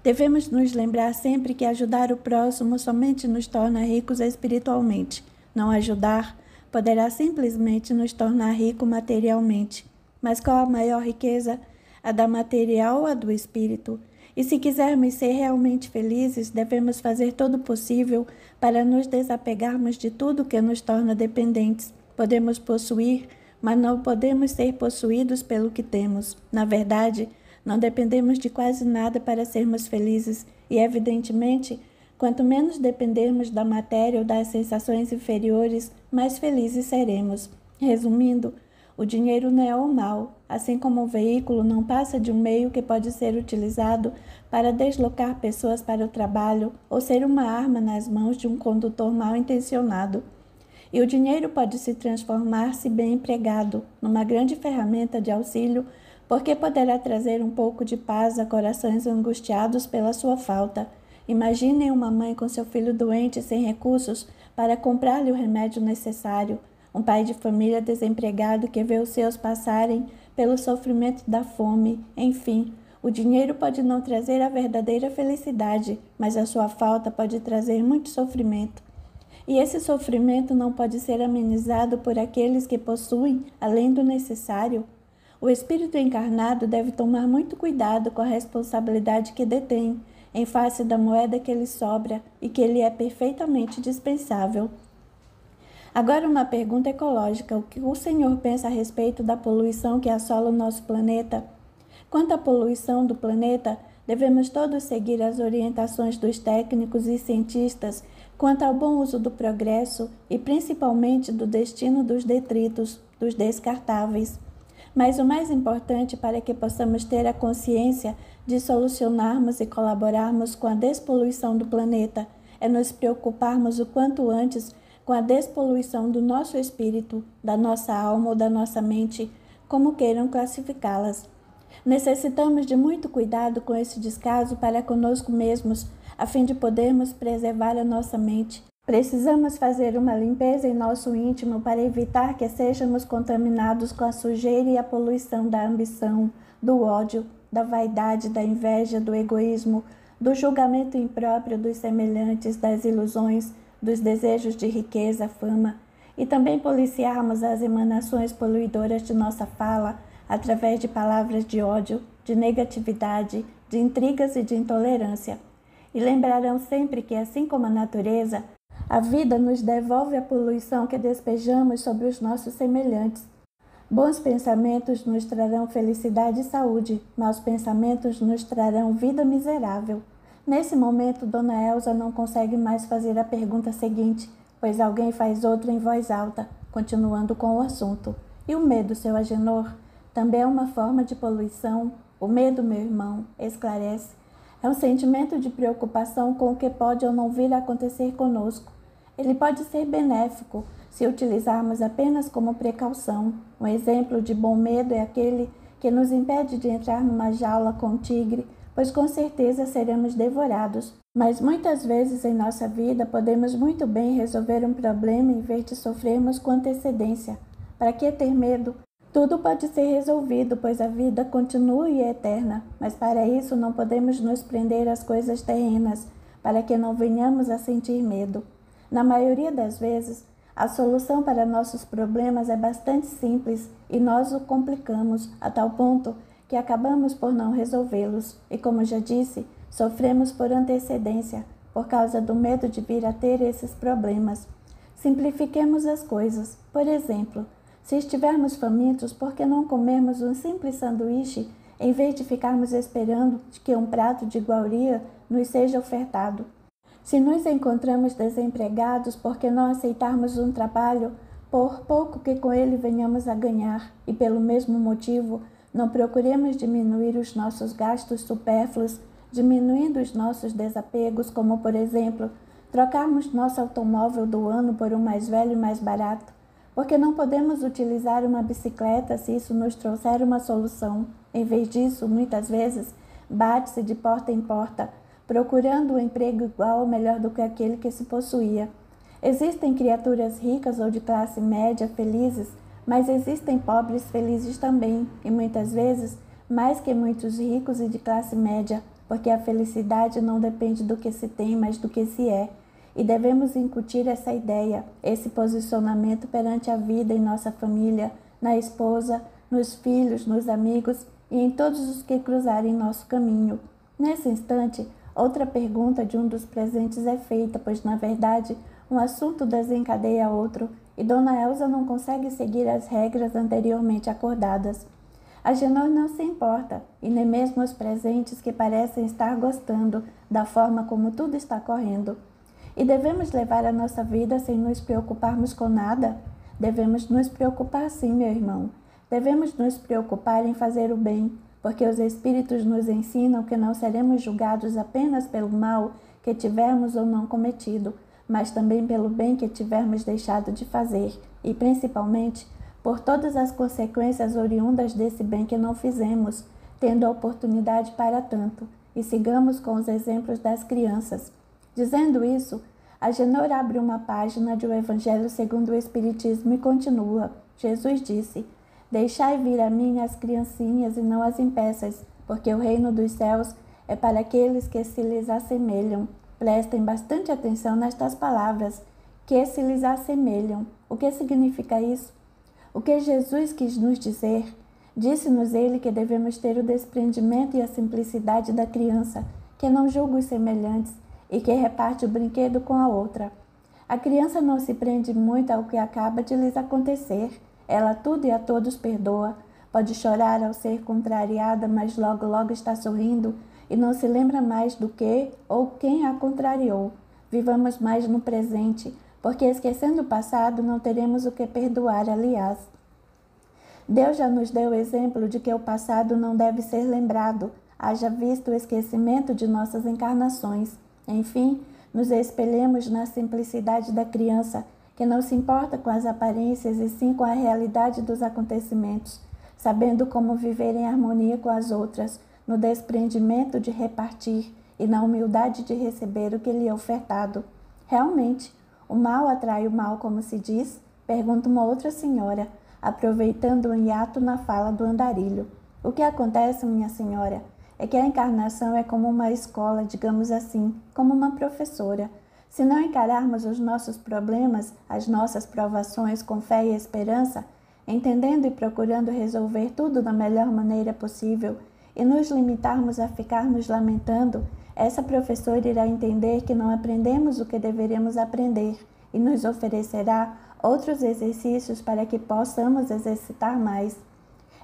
S1: Devemos nos lembrar sempre que ajudar o próximo somente nos torna ricos espiritualmente. Não ajudar poderá simplesmente nos tornar ricos materialmente. Mas qual a maior riqueza? A da material ou a do espírito? E se quisermos ser realmente felizes, devemos fazer todo o possível para nos desapegarmos de tudo que nos torna dependentes. Podemos possuir, mas não podemos ser possuídos pelo que temos. Na verdade, não dependemos de quase nada para sermos felizes e, evidentemente, quanto menos dependermos da matéria ou das sensações inferiores, mais felizes seremos. Resumindo, o dinheiro não é o mal, assim como o veículo não passa de um meio que pode ser utilizado para deslocar pessoas para o trabalho ou ser uma arma nas mãos de um condutor mal intencionado. E o dinheiro pode se transformar, se bem empregado, numa grande ferramenta de auxílio, porque poderá trazer um pouco de paz a corações angustiados pela sua falta. Imaginem uma mãe com seu filho doente sem recursos para comprar-lhe o remédio necessário, um pai de família desempregado que vê os seus passarem pelo sofrimento da fome. Enfim, o dinheiro pode não trazer a verdadeira felicidade, mas a sua falta pode trazer muito sofrimento. E esse sofrimento não pode ser amenizado por aqueles que possuem, além do necessário. O espírito encarnado deve tomar muito cuidado com a responsabilidade que detém, em face da moeda que lhe sobra e que lhe é perfeitamente dispensável. Agora uma pergunta ecológica: o que o senhor pensa a respeito da poluição que assola o nosso planeta? Quanto à poluição do planeta, devemos todos seguir as orientações dos técnicos e cientistas quanto ao bom uso do progresso e principalmente do destino dos detritos, dos descartáveis. Mas o mais importante para que possamos ter a consciência de solucionarmos e colaborarmos com a despoluição do planeta é nos preocuparmos o quanto antes com a despoluição do nosso espírito, da nossa alma ou da nossa mente, como queiram classificá-las. Necessitamos de muito cuidado com esse descaso para conosco mesmos, a fim de podermos preservar a nossa mente. Precisamos fazer uma limpeza em nosso íntimo para evitar que sejamos contaminados com a sujeira e a poluição da ambição, do ódio, da vaidade, da inveja, do egoísmo, do julgamento impróprio dos semelhantes, das ilusões, dos desejos de riqueza, fama, e também policiarmos as emanações poluidoras de nossa fala através de palavras de ódio, de negatividade, de intrigas e de intolerância. E lembrarão sempre que, assim como a natureza, a vida nos devolve a poluição que despejamos sobre os nossos semelhantes. Bons pensamentos nos trarão felicidade e saúde, maus pensamentos nos trarão vida miserável. Nesse momento, Dona Elsa não consegue mais fazer a pergunta seguinte, pois alguém faz outra em voz alta, continuando com o assunto. E o medo, seu Agenor? Também é uma forma de poluição? O medo, meu irmão, esclarece. É um sentimento de preocupação com o que pode ou não vir a acontecer conosco. Ele pode ser benéfico se utilizarmos apenas como precaução. Um exemplo de bom medo é aquele que nos impede de entrar numa jaula com um tigre, pois com certeza seremos devorados. Mas muitas vezes em nossa vida podemos muito bem resolver um problema em vez de sofrermos com antecedência. Para que ter medo? Tudo pode ser resolvido, pois a vida continua e é eterna, mas para isso não podemos nos prender às coisas terrenas, para que não venhamos a sentir medo. Na maioria das vezes, a solução para nossos problemas é bastante simples e nós o complicamos a tal ponto que acabamos por não resolvê-los e, como já disse, sofremos por antecedência, por causa do medo de vir a ter esses problemas. Simplifiquemos as coisas. Por exemplo, se estivermos famintos, por que não comermos um simples sanduíche em vez de ficarmos esperando que um prato de iguaria nos seja ofertado? Se nos encontramos desempregados, por que não aceitarmos um trabalho, por pouco que com ele venhamos a ganhar, e pelo mesmo motivo, Não procuremos diminuir os nossos gastos supérfluos, diminuindo os nossos desapegos, como, por exemplo, trocarmos nosso automóvel do ano por um mais velho e mais barato, porque não podemos utilizar uma bicicleta se isso nos trouxer uma solução. Em vez disso, muitas vezes, bate-se de porta em porta, procurando um emprego igual ou melhor do que aquele que se possuía. Existem criaturas ricas ou de classe média felizes, mas existem pobres felizes também, e muitas vezes mais que muitos ricos e de classe média, porque a felicidade não depende do que se tem, mas do que se é. E devemos incutir essa ideia, esse posicionamento perante a vida em nossa família, na esposa, nos filhos, nos amigos e em todos os que cruzarem nosso caminho. Nesse instante, outra pergunta de um dos presentes é feita, pois, na verdade, um assunto desencadeia outro, e Dona Elza não consegue seguir as regras anteriormente acordadas. Agenor não se importa, e nem mesmo os presentes que parecem estar gostando da forma como tudo está correndo. E devemos levar a nossa vida sem nos preocuparmos com nada? Devemos nos preocupar sim, meu irmão. Devemos nos preocupar em fazer o bem, porque os Espíritos nos ensinam que não seremos julgados apenas pelo mal que tivermos ou não cometido, mas também pelo bem que tivermos deixado de fazer, e principalmente por todas as consequências oriundas desse bem que não fizemos, tendo a oportunidade para tanto, e sigamos com os exemplos das crianças. Dizendo isso, Agenor abre uma página de O Evangelho segundo o Espiritismo e continua. Jesus disse: Deixai vir a mim as criancinhas e não as impeças, porque o reino dos céus é para aqueles que se lhes assemelham. Prestem bastante atenção nestas palavras, que se lhes assemelham. O que significa isso? O que Jesus quis nos dizer? Disse-nos ele que devemos ter o desprendimento e a simplicidade da criança, que não julga os semelhantes e que reparte o brinquedo com a outra. A criança não se prende muito ao que acaba de lhes acontecer. Ela tudo e a todos perdoa. Pode chorar ao ser contrariada, mas logo está sorrindo e não se lembra mais do que ou quem a contrariou. Vivamos mais no presente, porque esquecendo o passado não teremos o que perdoar, aliás. Deus já nos deu o exemplo de que o passado não deve ser lembrado, haja visto o esquecimento de nossas encarnações. Enfim, nos espelhemos na simplicidade da criança, que não se importa com as aparências e sim com a realidade dos acontecimentos, sabendo como viver em harmonia com as outras, no desprendimento de repartir e na humildade de receber o que lhe é ofertado. Realmente, o mal atrai o mal, como se diz? Pergunta uma outra senhora, aproveitando um hiato na fala do andarilho. O que acontece, minha senhora, é que a encarnação é como uma escola, digamos assim, como uma professora. Se não encararmos os nossos problemas, as nossas provações com fé e esperança, entendendo e procurando resolver tudo da melhor maneira possível, e nos limitarmos a ficar nos lamentando, essa professora irá entender que não aprendemos o que deveríamos aprender e nos oferecerá outros exercícios para que possamos exercitar mais.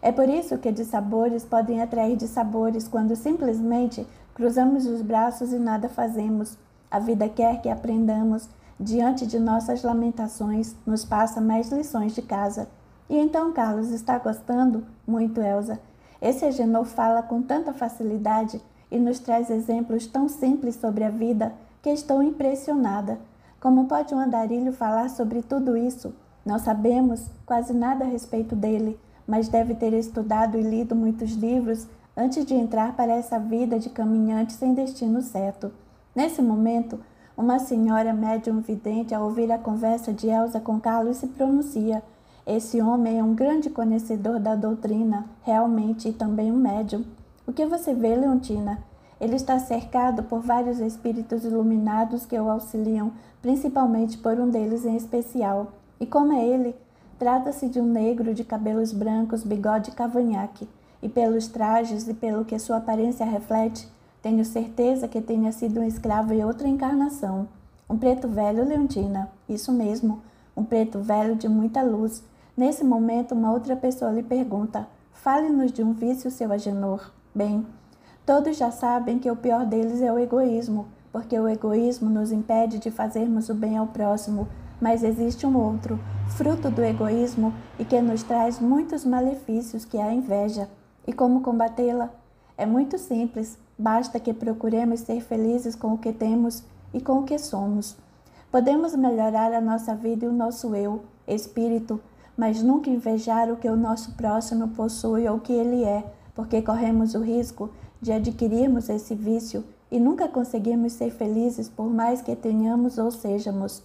S1: É por isso que dissabores podem atrair dissabores quando simplesmente cruzamos os braços e nada fazemos. A vida quer que aprendamos, diante de nossas lamentações, nos passa mais lições de casa. E então, Carlos, está gostando? Muito, Elza. Esse Agenor fala com tanta facilidade e nos traz exemplos tão simples sobre a vida que estou impressionada. Como pode um andarilho falar sobre tudo isso? Não sabemos quase nada a respeito dele, mas deve ter estudado e lido muitos livros antes de entrar para essa vida de caminhante sem destino certo. Nesse momento, uma senhora médium vidente, ao ouvir a conversa de Elza com Carlos, se pronuncia: esse homem é um grande conhecedor da doutrina, realmente, e também um médium. O que você vê, Leontina? Ele está cercado por vários espíritos iluminados que o auxiliam, principalmente por um deles em especial. E como é ele? Trata-se de um negro de cabelos brancos, bigode e cavanhaque, e pelos trajes e pelo que sua aparência reflete, tenho certeza que tenha sido um escravo em outra encarnação. Um preto velho, Leontina, isso mesmo, um preto velho de muita luz. Nesse momento, uma outra pessoa lhe pergunta: fale-nos de um vício, seu Agenor. Bem, todos já sabem que o pior deles é o egoísmo, porque o egoísmo nos impede de fazermos o bem ao próximo, mas existe um outro, fruto do egoísmo e que nos traz muitos malefícios, que é a inveja. E como combatê-la? É muito simples, basta que procuremos ser felizes com o que temos e com o que somos. Podemos melhorar a nossa vida e o nosso eu, espírito, mas nunca invejar o que o nosso próximo possui ou o que ele é, porque corremos o risco de adquirirmos esse vício e nunca conseguirmos ser felizes por mais que tenhamos ou sejamos.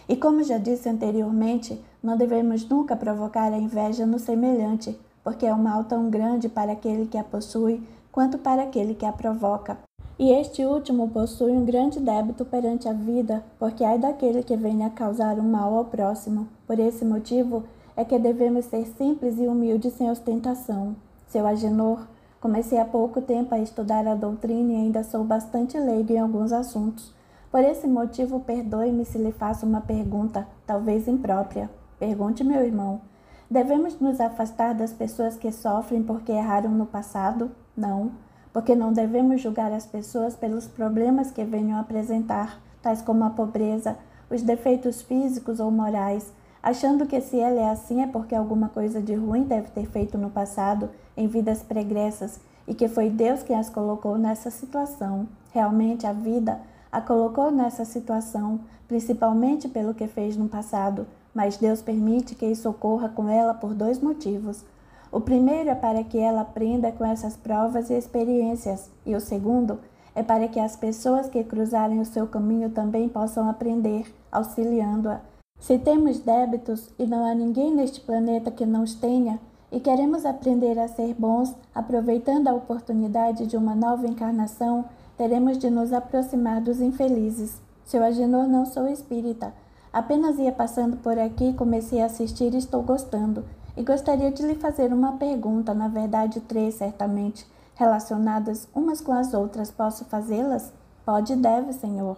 S1: E como já disse anteriormente, não devemos nunca provocar a inveja no semelhante, porque é um mal tão grande para aquele que a possui quanto para aquele que a provoca. E este último possui um grande débito perante a vida, porque ai daquele que venha causar um mal ao próximo. Por esse motivo é que devemos ser simples e humildes sem ostentação. Seu Agenor, comecei há pouco tempo a estudar a doutrina e ainda sou bastante leigo em alguns assuntos. Por esse motivo, perdoe-me se lhe faço uma pergunta, talvez imprópria. Pergunte, meu irmão. Devemos nos afastar das pessoas que sofrem porque erraram no passado? Não, porque não devemos julgar as pessoas pelos problemas que venham apresentar, tais como a pobreza, os defeitos físicos ou morais, achando que se ela é assim é porque alguma coisa de ruim deve ter feito no passado, em vidas pregressas, e que foi Deus quem as colocou nessa situação. Realmente a vida a colocou nessa situação, principalmente pelo que fez no passado, mas Deus permite que isso ocorra com ela por dois motivos. O primeiro é para que ela aprenda com essas provas e experiências, e o segundo é para que as pessoas que cruzarem o seu caminho também possam aprender, auxiliando-a. Se temos débitos e não há ninguém neste planeta que não os tenha, e queremos aprender a ser bons, aproveitando a oportunidade de uma nova encarnação, teremos de nos aproximar dos infelizes. Seu Agenor, não sou espírita. Apenas ia passando por aqui, comecei a assistir e estou gostando. E gostaria de lhe fazer uma pergunta, na verdade 3, certamente, relacionadas umas com as outras. Posso fazê-las? Pode e deve, Senhor.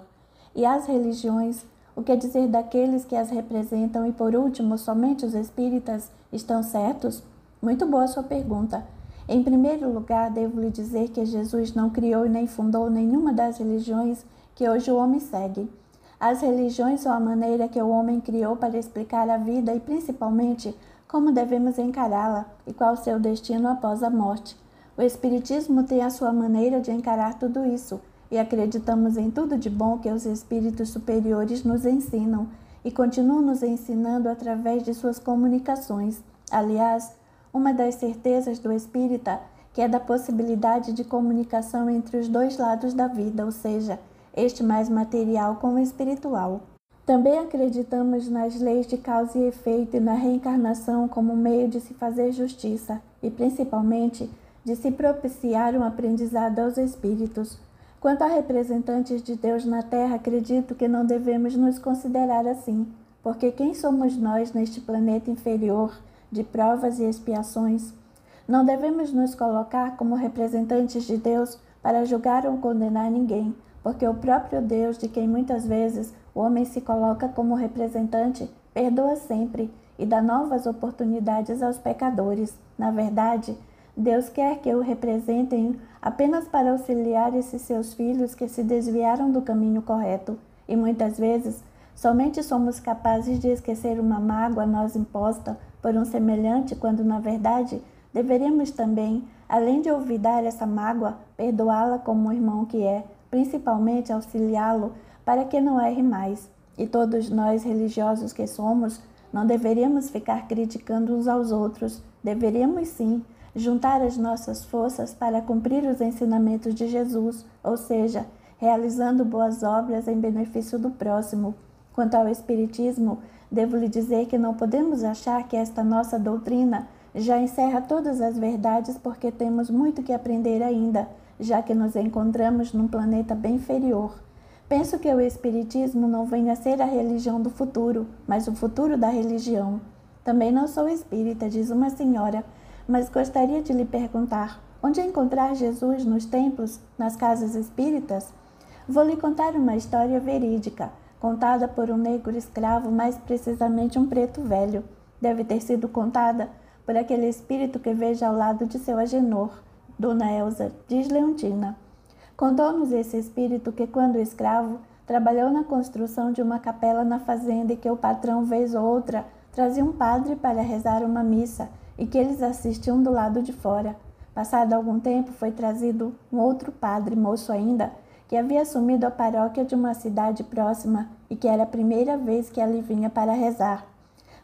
S1: E as religiões? O que dizer daqueles que as representam? E por último, somente os espíritas estão certos? Muito boa sua pergunta. Em primeiro lugar, devo lhe dizer que Jesus não criou e nem fundou nenhuma das religiões que hoje o homem segue. As religiões são a maneira que o homem criou para explicar a vida e, principalmente, como devemos encará-la e qual seu destino após a morte. O Espiritismo tem a sua maneira de encarar tudo isso e acreditamos em tudo de bom que os espíritos superiores nos ensinam e continuam nos ensinando através de suas comunicações. Aliás, uma das certezas do espírita que é da possibilidade de comunicação entre os dois lados da vida, ou seja, este mais material com o espiritual. Também acreditamos nas leis de causa e efeito e na reencarnação como meio de se fazer justiça e, principalmente, de se propiciar um aprendizado aos espíritos. Quanto a representantes de Deus na Terra, acredito que não devemos nos considerar assim, porque quem somos nós neste planeta inferior de provas e expiações? Não devemos nos colocar como representantes de Deus para julgar ou condenar ninguém, porque o próprio Deus, de quem muitas vezes o homem se coloca como representante, perdoa sempre e dá novas oportunidades aos pecadores. Na verdade, Deus quer que o representem apenas para auxiliar esses seus filhos que se desviaram do caminho correto, e muitas vezes somente somos capazes de esquecer uma mágoa a nós imposta por um semelhante, quando na verdade deveríamos também, além de olvidar essa mágoa, perdoá-la como um irmão que é, principalmente auxiliá-lo para que não erre mais. E todos nós, religiosos que somos, não deveríamos ficar criticando uns aos outros. Deveríamos sim juntar as nossas forças para cumprir os ensinamentos de Jesus, ou seja, realizando boas obras em benefício do próximo. Quanto ao Espiritismo, devo lhe dizer que não podemos achar que esta nossa doutrina já encerra todas as verdades, porque temos muito que aprender ainda, já que nos encontramos num planeta bem inferior. Penso que o Espiritismo não venha a ser a religião do futuro, mas o futuro da religião. Também não sou espírita, diz uma senhora, mas gostaria de lhe perguntar: onde encontrar Jesus? Nos templos? Nas casas espíritas? Vou lhe contar uma história verídica, contada por um negro escravo, mais precisamente um preto velho. Deve ter sido contada por aquele espírito que vejo ao lado de seu Agenor, Dona Elza, diz Leontina. Contou-nos esse espírito que, quando escravo, trabalhou na construção de uma capela na fazenda e que o patrão, vez ou outra, trazia um padre para rezar uma missa e que eles assistiam do lado de fora. Passado algum tempo, foi trazido um outro padre, moço ainda, que havia assumido a paróquia de uma cidade próxima e que era a primeira vez que ali vinha para rezar.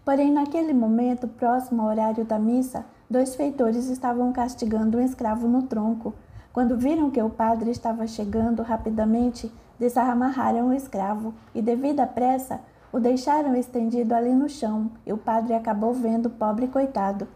S1: Porém, naquele momento, próximo ao horário da missa, 2 feitores estavam castigando um escravo no tronco. Quando viram que o padre estava chegando rapidamente, desamarraram o escravo e, devido à pressa, o deixaram estendido ali no chão, e o padre acabou vendo o pobre coitado.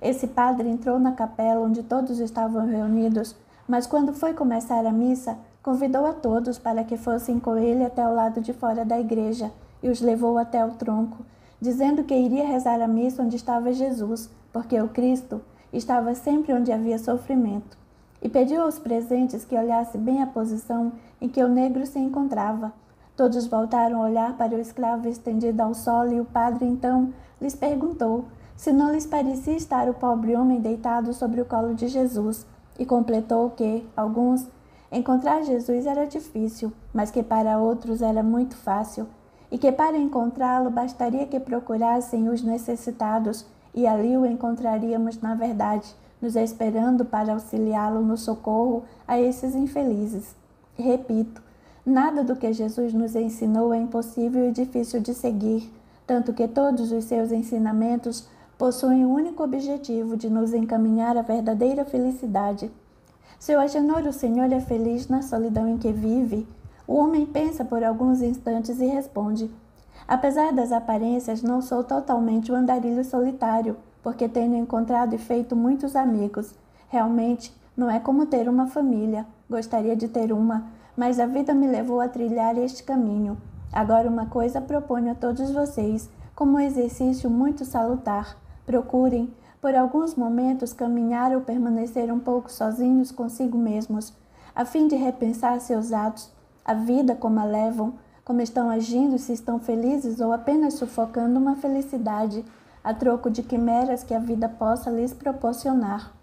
S1: Esse padre entrou na capela onde todos estavam reunidos, mas quando foi começar a missa, convidou a todos para que fossem com ele até o lado de fora da igreja e os levou até o tronco, dizendo que iria rezar a missa onde estava Jesus, porque o Cristo estava sempre onde havia sofrimento. E pediu aos presentes que olhasse bem a posição em que o negro se encontrava. Todos voltaram a olhar para o escravo estendido ao solo e o padre então lhes perguntou se não lhes parecia estar o pobre homem deitado sobre o colo de Jesus, e completou que, alguns, encontrar Jesus era difícil, mas que para outros era muito fácil, e que para encontrá-lo bastaria que procurassem os necessitados, e ali o encontraríamos na verdade, nos esperando para auxiliá-lo no socorro a esses infelizes. E repito, nada do que Jesus nos ensinou é impossível e difícil de seguir, tanto que todos os seus ensinamentos possuem o único objetivo de nos encaminhar à verdadeira felicidade. Se o Agenor, o Senhor, é feliz na solidão em que vive, o homem pensa por alguns instantes e responde: apesar das aparências, não sou totalmente um andarilho solitário, porque tenho encontrado e feito muitos amigos. Realmente, não é como ter uma família. Gostaria de ter uma, mas a vida me levou a trilhar este caminho. Agora uma coisa proponho a todos vocês, como um exercício muito salutar. Procurem, por alguns momentos, caminhar ou permanecer um pouco sozinhos consigo mesmos, a fim de repensar seus atos, a vida como a levam, como estão agindo, se estão felizes ou apenas sufocando uma felicidade, a troco de quimeras que a vida possa lhes proporcionar.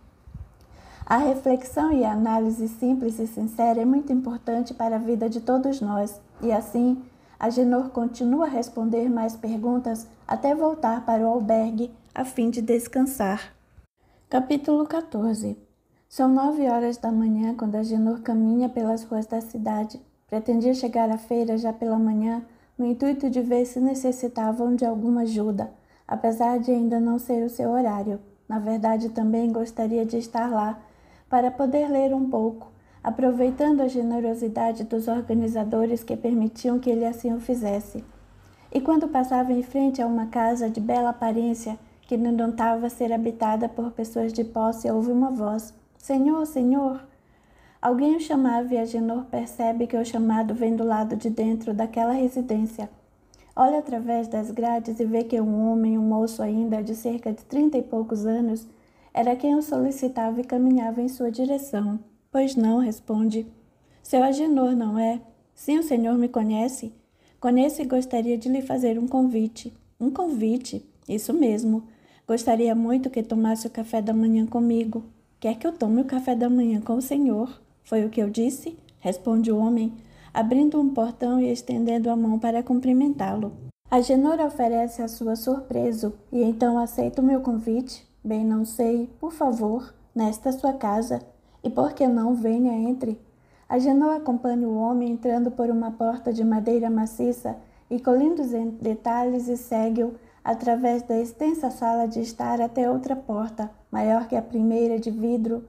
S1: A reflexão e a análise simples e sincera é muito importante para a vida de todos nós, e assim, Agenor continua a responder mais perguntas até voltar para o albergue a fim de descansar. Capítulo 14. São 9 horas da manhã quando Agenor caminha pelas ruas da cidade. Pretendia chegar à feira já pela manhã, no intuito de ver se necessitavam de alguma ajuda, apesar de ainda não ser o seu horário. Na verdade, também gostaria de estar lá, para poder ler um pouco, aproveitando a generosidade dos organizadores que permitiam que ele assim o fizesse. E quando passava em frente a uma casa de bela aparência, que não notava ser habitada por pessoas de posse, ouve uma voz: Senhor, Senhor! Alguém o chamava e Agenor percebe que o chamado vem do lado de dentro daquela residência. Olha através das grades e vê que um homem, um moço ainda, de cerca de 30 e poucos anos, era quem o solicitava e caminhava em sua direção. Pois não, responde. Seu Agenor, não é? Sim, o senhor me conhece? Conheço e gostaria de lhe fazer um convite. Um convite? Isso mesmo. Gostaria muito que tomasse o café da manhã comigo. Quer que eu tome o café da manhã com o senhor? Foi o que eu disse? Responde o homem, abrindo um portão e estendendo a mão para cumprimentá-lo. Agenor oferece a sua surpreso e então aceita o meu convite. Bem, não sei, por favor, nesta sua casa. E por que não venha, entre? Agenor acompanha o homem entrando por uma porta de madeira maciça e colhindo os detalhes e segue-o através da extensa sala de estar até outra porta, maior que a primeira de vidro,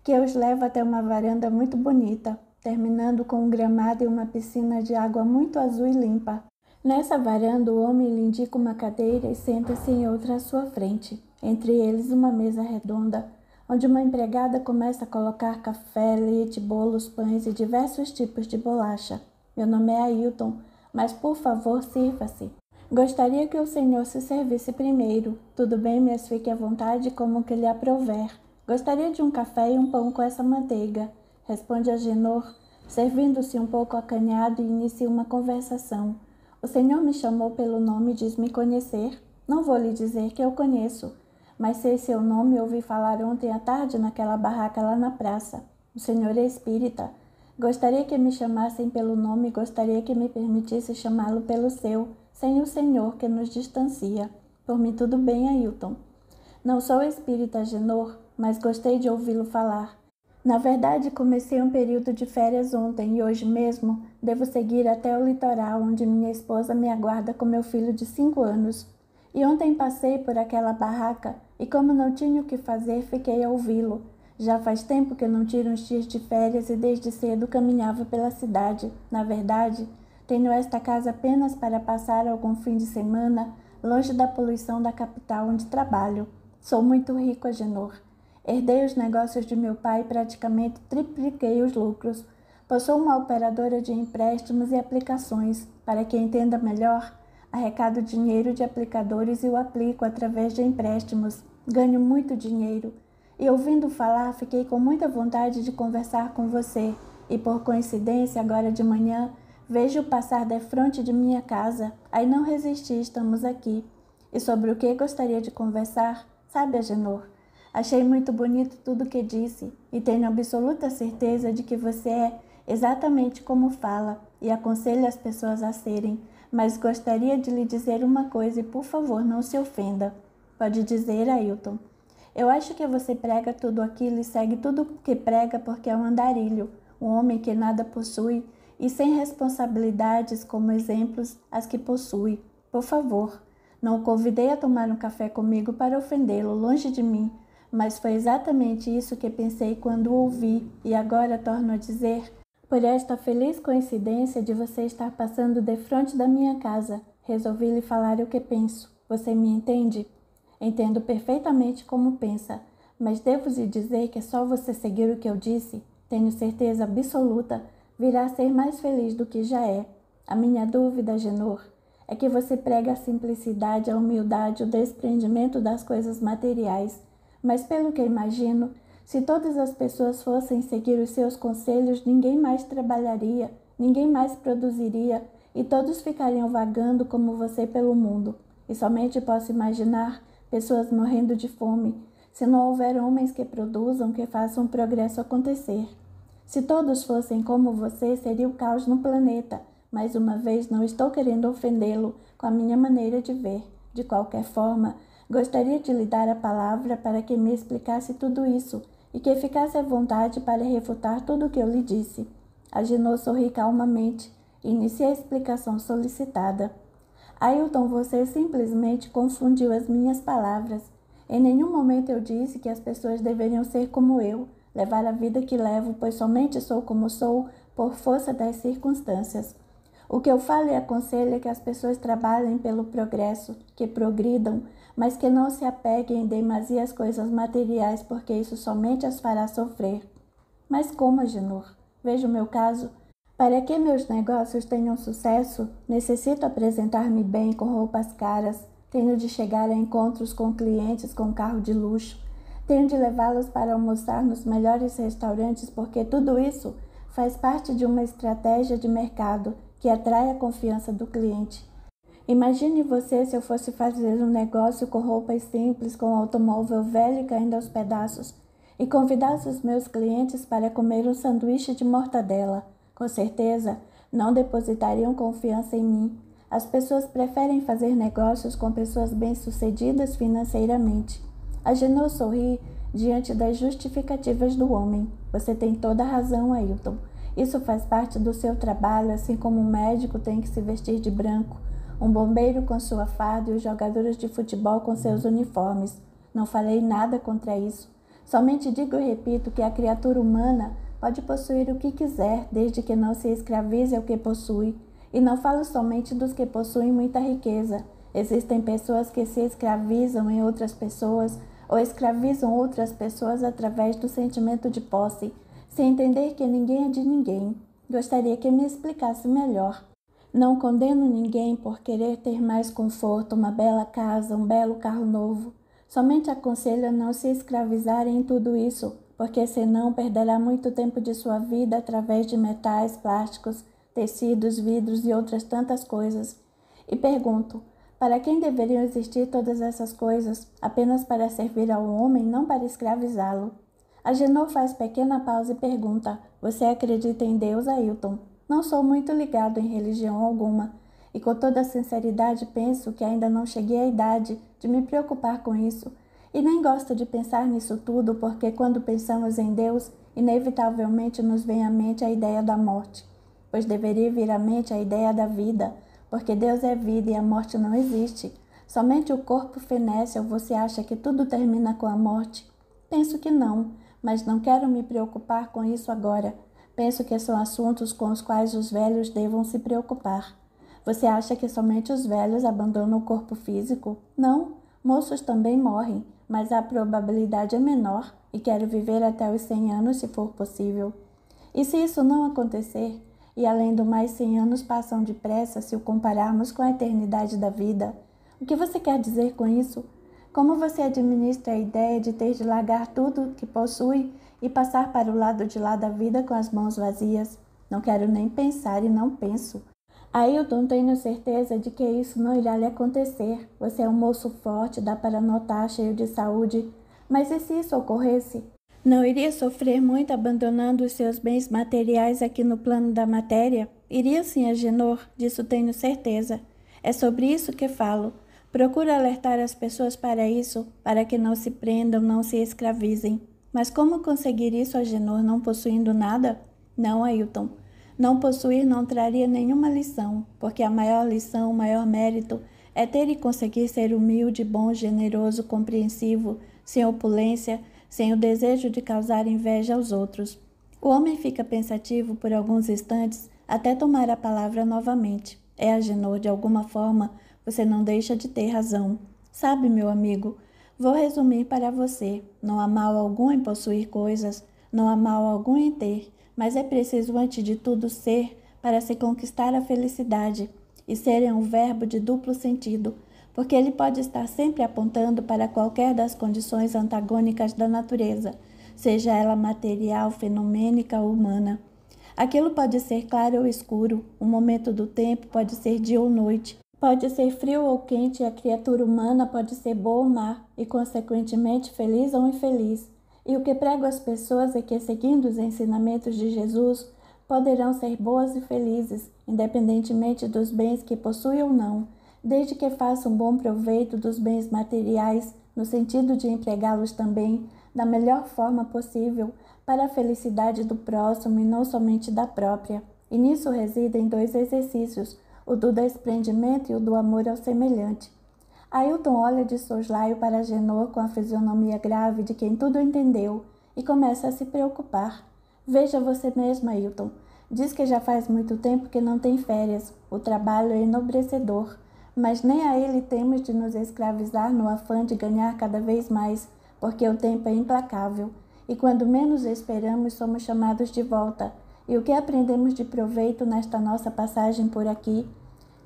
S1: que os leva até uma varanda muito bonita, terminando com um gramado e uma piscina de água muito azul e limpa. Nessa varanda, o homem lhe indica uma cadeira e senta-se em outra à sua frente, entre eles uma mesa redonda, onde uma empregada começa a colocar café, leite, bolos, pães e diversos tipos de bolacha. Meu nome é Ailton, mas por favor, sirva-se. Gostaria que o senhor se servisse primeiro. Tudo bem, mas fique à vontade como que lhe aprouver. Gostaria de um café e um pão com essa manteiga, responde Agenor, servindo-se um pouco acanhado e inicia uma conversação. O senhor me chamou pelo nome e diz me conhecer? Não vou lhe dizer que eu conheço, mas sei seu nome e ouvi falar ontem à tarde naquela barraca lá na praça. O senhor é espírita. Gostaria que me chamassem pelo nome e gostaria que me permitisse chamá-lo pelo seu, sem o senhor que nos distancia. Por mim tudo bem, Ailton. Não sou espírita, Agenor, mas gostei de ouvi-lo falar. Na verdade, comecei um período de férias ontem e hoje mesmo devo seguir até o litoral, onde minha esposa me aguarda com meu filho de 5 anos. E ontem passei por aquela barraca e, como não tinha o que fazer, fiquei a ouvi-lo. Já faz tempo que não tiro uns dias de férias e desde cedo caminhava pela cidade. Na verdade, tenho esta casa apenas para passar algum fim de semana longe da poluição da capital onde trabalho. Sou muito rico, Agenor. Herdei os negócios de meu pai e praticamente tripliquei os lucros. Possuo uma operadora de empréstimos e aplicações. Para que entenda melhor, arrecado dinheiro de aplicadores e o aplico através de empréstimos. Ganho muito dinheiro. E ouvindo falar, fiquei com muita vontade de conversar com você. E por coincidência, agora de manhã, vejo passar defronte de minha casa. Aí não resisti, estamos aqui. E sobre o que gostaria de conversar? Sabe, Agenor, achei muito bonito tudo o que disse e tenho absoluta certeza de que você é exatamente como fala e aconselha as pessoas a serem. Mas gostaria de lhe dizer uma coisa e, por favor, não se ofenda. Pode dizer, Ailton. Eu acho que você prega tudo aquilo e segue tudo o que prega porque é um andarilho, um homem que nada possui e sem responsabilidades como exemplos as que possui. Por favor, não o convidei a tomar um café comigo para ofendê-lo, longe de mim, mas foi exatamente isso que pensei quando o ouvi e agora torno a dizer, por esta feliz coincidência de você estar passando defronte da minha casa, resolvi lhe falar o que penso. Você me entende? Entendo perfeitamente como pensa, mas devo lhe dizer que é só você seguir o que eu disse, tenho certeza absoluta, virá a ser mais feliz do que já é. A minha dúvida, Agenor, é que você prega a simplicidade, a humildade, o desprendimento das coisas materiais. Mas pelo que imagino, se todas as pessoas fossem seguir os seus conselhos, ninguém mais trabalharia, ninguém mais produziria e todos ficariam vagando como você pelo mundo. E somente posso imaginar pessoas morrendo de fome, se não houver homens que produzam, que façam o progresso acontecer. Se todos fossem como você, seria o caos no planeta. Mais uma vez, não estou querendo ofendê-lo com a minha maneira de ver. De qualquer forma, gostaria de lhe dar a palavra para que me explicasse tudo isso e que ficasse à vontade para refutar tudo o que eu lhe disse. Agenor sorri calmamente e iniciei a explicação solicitada. Ailton, você simplesmente confundiu as minhas palavras. Em nenhum momento eu disse que as pessoas deveriam ser como eu, levar a vida que levo, pois somente sou como sou por força das circunstâncias. O que eu falo e aconselho é que as pessoas trabalhem pelo progresso, que progridam, mas que não se apeguem em demasia às coisas materiais, porque isso somente as fará sofrer. Mas como, Agenor? Veja o meu caso. Para que meus negócios tenham sucesso, necessito apresentar-me bem com roupas caras, tenho de chegar a encontros com clientes com carro de luxo, tenho de levá-los para almoçar nos melhores restaurantes, porque tudo isso faz parte de uma estratégia de mercado que atrai a confiança do cliente. Imagine você se eu fosse fazer um negócio com roupas simples, com um automóvel velho e caindo aos pedaços, e convidasse os meus clientes para comer um sanduíche de mortadela. Com certeza, não depositariam confiança em mim. As pessoas preferem fazer negócios com pessoas bem-sucedidas financeiramente. Agenor sorri diante das justificativas do homem. Você tem toda a razão, Ailton. Isso faz parte do seu trabalho, assim como um médico tem que se vestir de branco, um bombeiro com sua farda e os jogadores de futebol com seus uniformes. Não falei nada contra isso. Somente digo e repito que a criatura humana pode possuir o que quiser, desde que não se escravize ao que possui. E não falo somente dos que possuem muita riqueza. Existem pessoas que se escravizam em outras pessoas ou escravizam outras pessoas através do sentimento de posse, sem entender que ninguém é de ninguém. Gostaria que me explicasse melhor. Não condeno ninguém por querer ter mais conforto, uma bela casa, um belo carro novo. Somente aconselho a não se escravizarem em tudo isso, porque senão perderá muito tempo de sua vida através de metais, plásticos, tecidos, vidros e outras tantas coisas. E pergunto, para quem deveriam existir todas essas coisas? Apenas para servir ao homem, não para escravizá-lo. Agenor faz pequena pausa e pergunta, você acredita em Deus, Ailton? Não sou muito ligado em religião alguma, e com toda sinceridade penso que ainda não cheguei à idade de me preocupar com isso. E nem gosto de pensar nisso tudo porque quando pensamos em Deus, inevitavelmente nos vem à mente a ideia da morte, pois deveria vir à mente a ideia da vida, porque Deus é vida e a morte não existe. Somente o corpo fenece ou você acha que tudo termina com a morte? Penso que não, mas não quero me preocupar com isso agora. Penso que são assuntos com os quais os velhos devam se preocupar. Você acha que somente os velhos abandonam o corpo físico? Não, moços também morrem, mas a probabilidade é menor e quero viver até os 100 anos se for possível. E se isso não acontecer, e além do mais 100 anos passam depressa se o compararmos com a eternidade da vida, o que você quer dizer com isso? Como você administra a ideia de ter de largar tudo que possui e passar para o lado de lá da vida com as mãos vazias? Não quero nem pensar e não penso. Ailton, tenho certeza de que isso não irá lhe acontecer. Você é um moço forte, dá para notar, cheio de saúde. Mas e se isso ocorresse? Não iria sofrer muito abandonando os seus bens materiais aqui no plano da matéria? Iria sim, Agenor, disso tenho certeza. É sobre isso que falo. Procuro alertar as pessoas para isso, para que não se prendam, não se escravizem. Mas como conseguir isso, Agenor, não possuindo nada? Não, Ailton. Não possuir não traria nenhuma lição, porque a maior lição, o maior mérito, é ter e conseguir ser humilde, bom, generoso, compreensivo, sem opulência, sem o desejo de causar inveja aos outros. O homem fica pensativo por alguns instantes, até tomar a palavra novamente. Agenor, de alguma forma, você não deixa de ter razão. Sabe, meu amigo, vou resumir para você. Não há mal algum em possuir coisas, não há mal algum em ter, mas é preciso antes de tudo ser para se conquistar a felicidade. E ser é um verbo de duplo sentido, porque ele pode estar sempre apontando para qualquer das condições antagônicas da natureza, seja ela material, fenomênica ou humana. Aquilo pode ser claro ou escuro, um momento do tempo pode ser dia ou noite, pode ser frio ou quente, e a criatura humana pode ser boa ou má, e consequentemente feliz ou infeliz. E o que prego às pessoas é que, seguindo os ensinamentos de Jesus, poderão ser boas e felizes, independentemente dos bens que possuem ou não, desde que façam bom proveito dos bens materiais, no sentido de empregá-los também da melhor forma possível para a felicidade do próximo e não somente da própria. E nisso residem 2 exercícios, o do desprendimento e o do amor ao semelhante. Ailton olha de soslaio para Agenor com a fisionomia grave de quem tudo entendeu e começa a se preocupar. Veja você mesmo, Ailton. Diz que já faz muito tempo que não tem férias. O trabalho é enobrecedor, mas nem a ele temos de nos escravizar no afã de ganhar cada vez mais, porque o tempo é implacável. E quando menos esperamos, somos chamados de volta. E o que aprendemos de proveito nesta nossa passagem por aqui?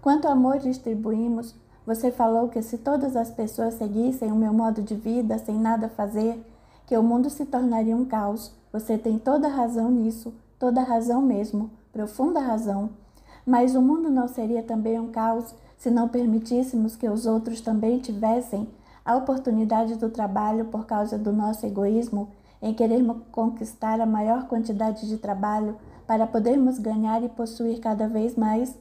S1: Quanto amor distribuímos? Você falou que se todas as pessoas seguissem o meu modo de vida, sem nada fazer, que o mundo se tornaria um caos. Você tem toda razão nisso, toda razão mesmo, profunda razão. Mas o mundo não seria também um caos se não permitíssemos que os outros também tivessem a oportunidade do trabalho por causa do nosso egoísmo em querermos conquistar a maior quantidade de trabalho para podermos ganhar e possuir cada vez mais?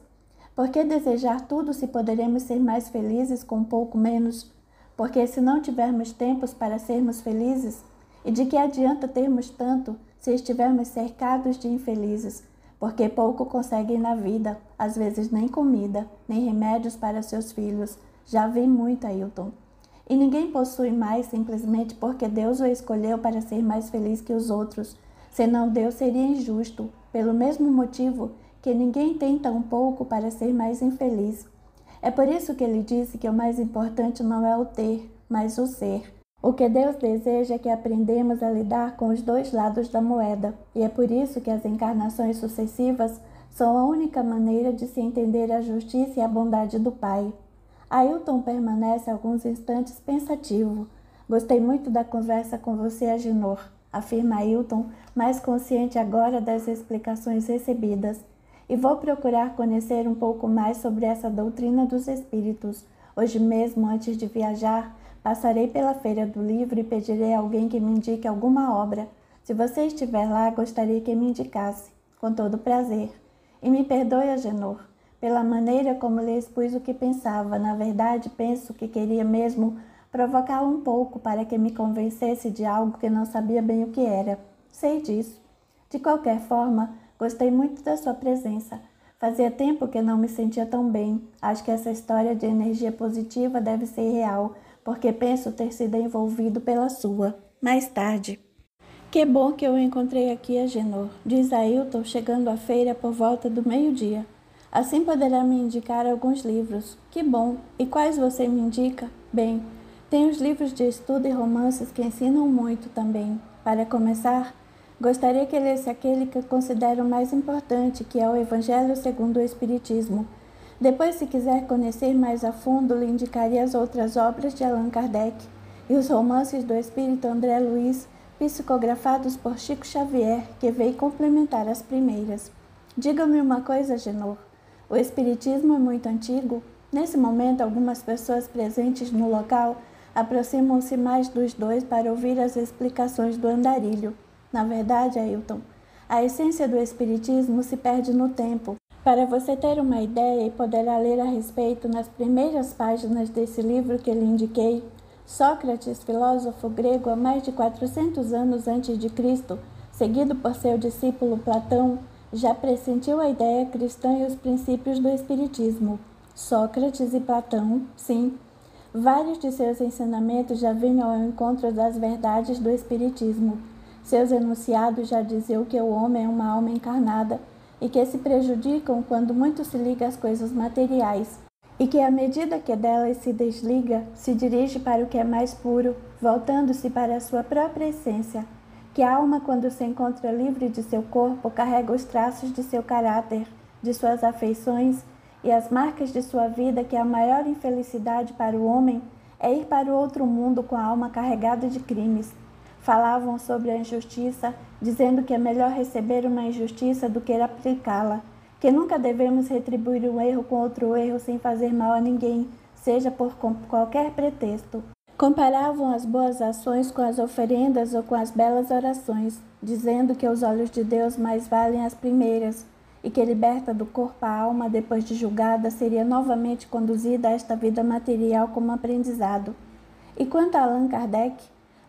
S1: Por que desejar tudo se poderemos ser mais felizes com um pouco menos? Porque se não tivermos tempos para sermos felizes, e de que adianta termos tanto se estivermos cercados de infelizes? Porque pouco conseguem na vida, às vezes nem comida, nem remédios para seus filhos. Já vi muito, Ailton. E ninguém possui mais simplesmente porque Deus o escolheu para ser mais feliz que os outros. Senão Deus seria injusto, pelo mesmo motivo que ninguém tem tão pouco para ser mais infeliz. É por isso que ele disse que o mais importante não é o ter, mas o ser. O que Deus deseja é que aprendemos a lidar com os 2 lados da moeda, e é por isso que as encarnações sucessivas são a única maneira de se entender a justiça e a bondade do Pai. Ailton permanece alguns instantes pensativo. Gostei muito da conversa com você, Agenor, afirma Ailton, mais consciente agora das explicações recebidas. E vou procurar conhecer um pouco mais sobre essa doutrina dos espíritos. Hoje mesmo, antes de viajar, passarei pela Feira do Livro e pedirei a alguém que me indique alguma obra. Se você estiver lá, gostaria que me indicasse. Com todo prazer. E me perdoe, Agenor, pela maneira como lhe expus o que pensava. Na verdade, penso que queria mesmo provocá-lo um pouco para que me convencesse de algo que não sabia bem o que era. Sei disso. De qualquer forma, gostei muito da sua presença. Fazia tempo que não me sentia tão bem. Acho que essa história de energia positiva deve ser real, porque penso ter sido envolvido pela sua. Mais tarde. Que bom que eu encontrei aqui, Agenor, diz Ailton, chegando à feira por volta do meio-dia. Assim poderá me indicar alguns livros. Que bom! E quais você me indica? Bem, tem os livros de estudo e romances que ensinam muito também. Para começar, gostaria que lesse aquele que eu considero mais importante, que é o Evangelho segundo o Espiritismo. Depois, se quiser conhecer mais a fundo, lhe indicaria as outras obras de Allan Kardec e os romances do espírito André Luiz, psicografados por Chico Xavier, que veio complementar as primeiras. Diga-me uma coisa, Genor. O espiritismo é muito antigo? Nesse momento, algumas pessoas presentes no local aproximam-se mais dos dois para ouvir as explicações do andarilho. Na verdade, Ailton, a essência do espiritismo se perde no tempo. Para você ter uma ideia e poderá ler a respeito nas primeiras páginas desse livro que lhe indiquei, Sócrates, filósofo grego há mais de 400 anos antes de Cristo, seguido por seu discípulo Platão, já pressentiu a ideia cristã e os princípios do espiritismo. Sócrates e Platão, sim, vários de seus ensinamentos já vinham ao encontro das verdades do espiritismo. Seus enunciados já diziam que o homem é uma alma encarnada e que se prejudicam quando muito se liga às coisas materiais, e que à medida que delas se desliga, se dirige para o que é mais puro, voltando-se para a sua própria essência, que a alma, quando se encontra livre de seu corpo, carrega os traços de seu caráter, de suas afeições e as marcas de sua vida, que a maior infelicidade para o homem é ir para o outro mundo com a alma carregada de crimes. Falavam sobre a injustiça, dizendo que é melhor receber uma injustiça do que aplicá-la, que nunca devemos retribuir um erro com outro erro sem fazer mal a ninguém, seja por qualquer pretexto. Comparavam as boas ações com as oferendas ou com as belas orações, dizendo que aos olhos de Deus mais valem as primeiras, e que liberta do corpo a alma depois de julgada seria novamente conduzida a esta vida material como aprendizado. E quanto a Allan Kardec,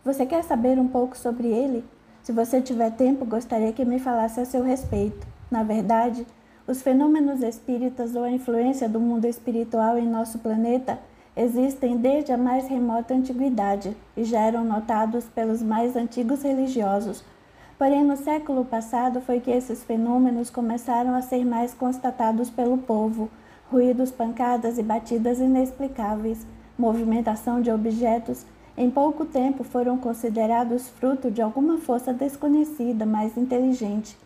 S1: você quer saber um pouco sobre ele? Se você tiver tempo, gostaria que me falasse a seu respeito. Na verdade, os fenômenos espíritas ou a influência do mundo espiritual em nosso planeta existem desde a mais remota antiguidade e já eram notados pelos mais antigos religiosos. Porém, no século passado foi que esses fenômenos começaram a ser mais constatados pelo povo. Ruídos, pancadas e batidas inexplicáveis, movimentação de objetos, em pouco tempo foram considerados fruto de alguma força desconhecida, mas inteligente.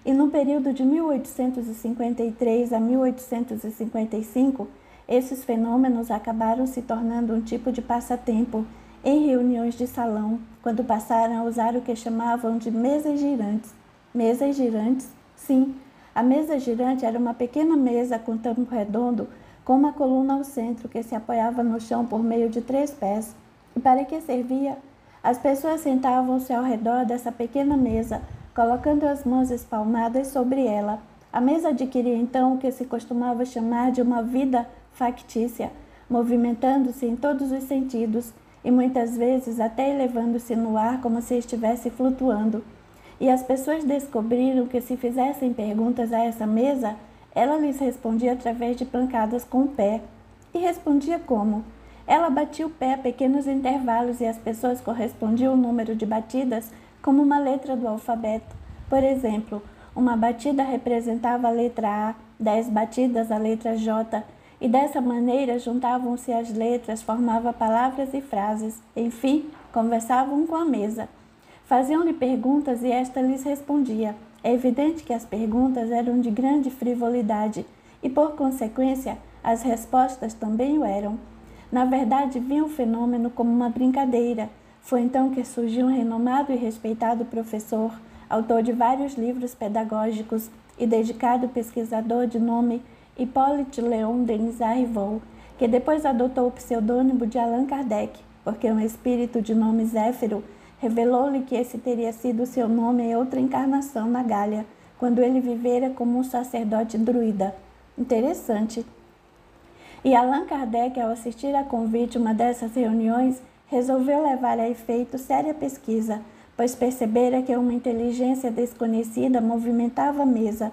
S1: E no período de 1853 a 1855, esses fenômenos acabaram se tornando um tipo de passatempo em reuniões de salão, quando passaram a usar o que chamavam de mesas girantes. Mesas girantes? Sim, a mesa girante era uma pequena mesa com tampo redondo, com uma coluna ao centro que se apoiava no chão por meio de 3 pés. E para que servia? As pessoas sentavam-se ao redor dessa pequena mesa, colocando as mãos espalmadas sobre ela. A mesa adquiria então o que se costumava chamar de uma vida factícia, movimentando-se em todos os sentidos e muitas vezes até elevando-se no ar como se estivesse flutuando. E as pessoas descobriram que se fizessem perguntas a essa mesa, ela lhes respondia através de pancadas com o pé. E respondia como? Ela batia o pé a pequenos intervalos e as pessoas correspondiam o número de batidas como uma letra do alfabeto. Por exemplo, uma batida representava a letra A, 10 batidas a letra J, e dessa maneira juntavam-se as letras, formavam palavras e frases. Enfim, conversavam com a mesa. Faziam-lhe perguntas e esta lhes respondia. É evidente que as perguntas eram de grande frivolidade e, por consequência, as respostas também o eram. Na verdade, viam o fenômeno como uma brincadeira. Foi então que surgiu um renomado e respeitado professor, autor de vários livros pedagógicos e dedicado pesquisador de nome Hippolyte Léon Denis Arrivaux, que depois adotou o pseudônimo de Allan Kardec, porque um espírito de nome Zéfiro revelou-lhe que esse teria sido seu nome em outra encarnação na Gália, quando ele vivera como um sacerdote druida. Interessante. E Allan Kardec, ao assistir a convite uma dessas reuniões, resolveu levar a efeito séria pesquisa, pois percebera que uma inteligência desconhecida movimentava a mesa.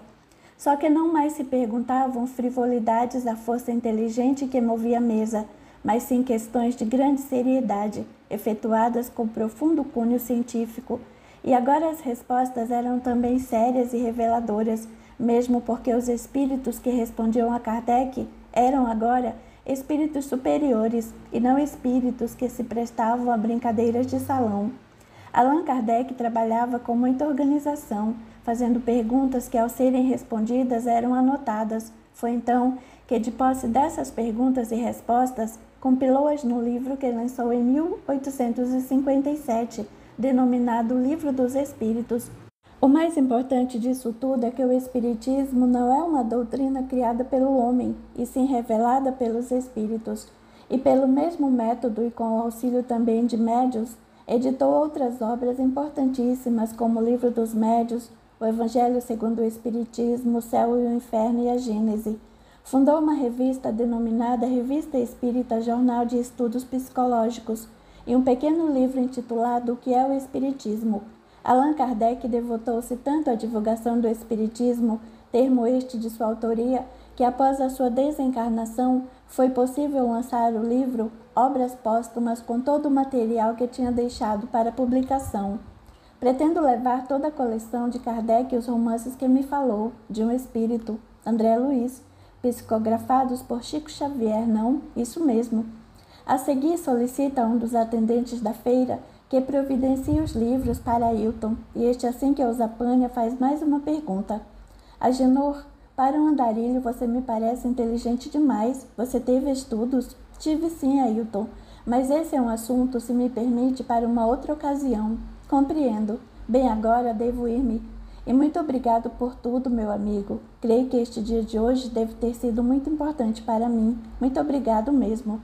S1: Só que não mais se perguntavam frivolidades da força inteligente que movia a mesa, mas sim questões de grande seriedade, efetuadas com profundo cunho científico. E agora as respostas eram também sérias e reveladoras, mesmo porque os espíritos que respondiam a Kardec eram agora espíritos superiores e não espíritos que se prestavam a brincadeiras de salão. Allan Kardec trabalhava com muita organização, fazendo perguntas que, ao serem respondidas, eram anotadas. Foi então que, de posse dessas perguntas e respostas, compilou-as no livro que lançou em 1857, denominado Livro dos Espíritos. O mais importante disso tudo é que o Espiritismo não é uma doutrina criada pelo homem, e sim revelada pelos Espíritos. E pelo mesmo método e com o auxílio também de médiuns, editou outras obras importantíssimas como o Livro dos Médiuns, o Evangelho segundo o Espiritismo, o Céu e o Inferno e a Gênese. Fundou uma revista denominada Revista Espírita Jornal de Estudos Psicológicos e um pequeno livro intitulado O que é o Espiritismo. Allan Kardec devotou-se tanto à divulgação do Espiritismo, termo este de sua autoria, que após a sua desencarnação foi possível lançar o livro Obras Póstumas com todo o material que tinha deixado para publicação. Pretendo levar toda a coleção de Kardec e os romances que me falou, de um espírito, André Luiz, psicografados por Chico Xavier, não? Isso mesmo. A seguir solicita a um dos atendentes da feira que providencie os livros para Ailton, e este, assim que os apanha, faz mais uma pergunta. Agenor, para um andarilho você me parece inteligente demais. Você teve estudos? Tive sim, Ailton, mas esse é um assunto, se me permite, para uma outra ocasião. Compreendo. Bem, agora devo ir-me. E muito obrigado por tudo, meu amigo. Creio que este dia de hoje deve ter sido muito importante para mim. Muito obrigado mesmo.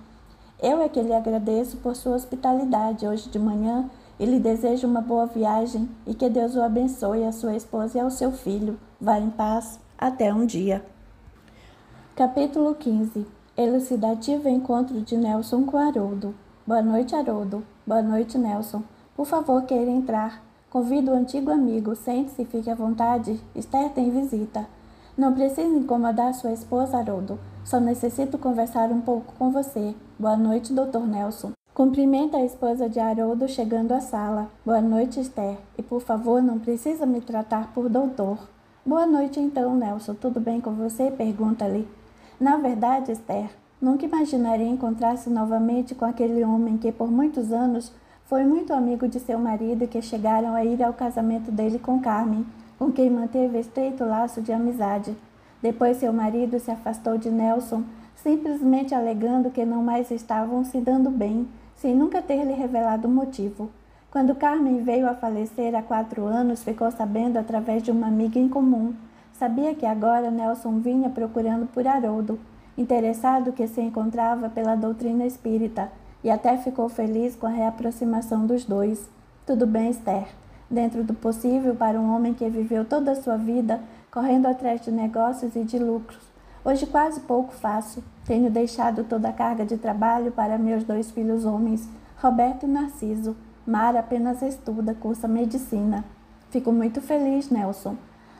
S1: Eu é que lhe agradeço por sua hospitalidade hoje de manhã e lhe desejo uma boa viagem e que Deus o abençoe, a sua esposa e ao seu filho. Vá em paz. Até um dia. Capítulo 15. Elucidativo encontro de Nelson com Haroldo. Boa noite, Haroldo. Boa noite, Nelson. Por favor, queira entrar. Convido o antigo amigo. Sente-se e fique à vontade. Esther tem visita. Não precisa incomodar sua esposa, Haroldo. Só necessito conversar um pouco com você. Boa noite, Dr. Nelson. Cumprimenta a esposa de Haroldo chegando à sala. Boa noite, Esther. E por favor, não precisa me tratar por doutor. Boa noite então, Nelson. Tudo bem com você? Pergunta-lhe. Na verdade, Esther, nunca imaginaria encontrar-se novamente com aquele homem que por muitos anos foi muito amigo de seu marido e que chegaram a ir ao casamento dele com Carmen, com quem manteve estreito laço de amizade. Depois seu marido se afastou de Nelson, simplesmente alegando que não mais estavam se dando bem, sem nunca ter lhe revelado o motivo. Quando Carmen veio a falecer há 4 anos, ficou sabendo através de uma amiga em comum. Sabia que agora Nelson vinha procurando por Haroldo, interessado que se encontrava pela doutrina espírita, e até ficou feliz com a reaproximação dos dois. Tudo bem, Esther. Dentro do possível para um homem que viveu toda a sua vida correndo atrás de negócios e de lucros. Hoje quase pouco faço. Tenho deixado toda a carga de trabalho para meus 2 filhos homens, Roberto e Narciso. Mara apenas estuda, cursa medicina. Fico muito feliz, Nelson.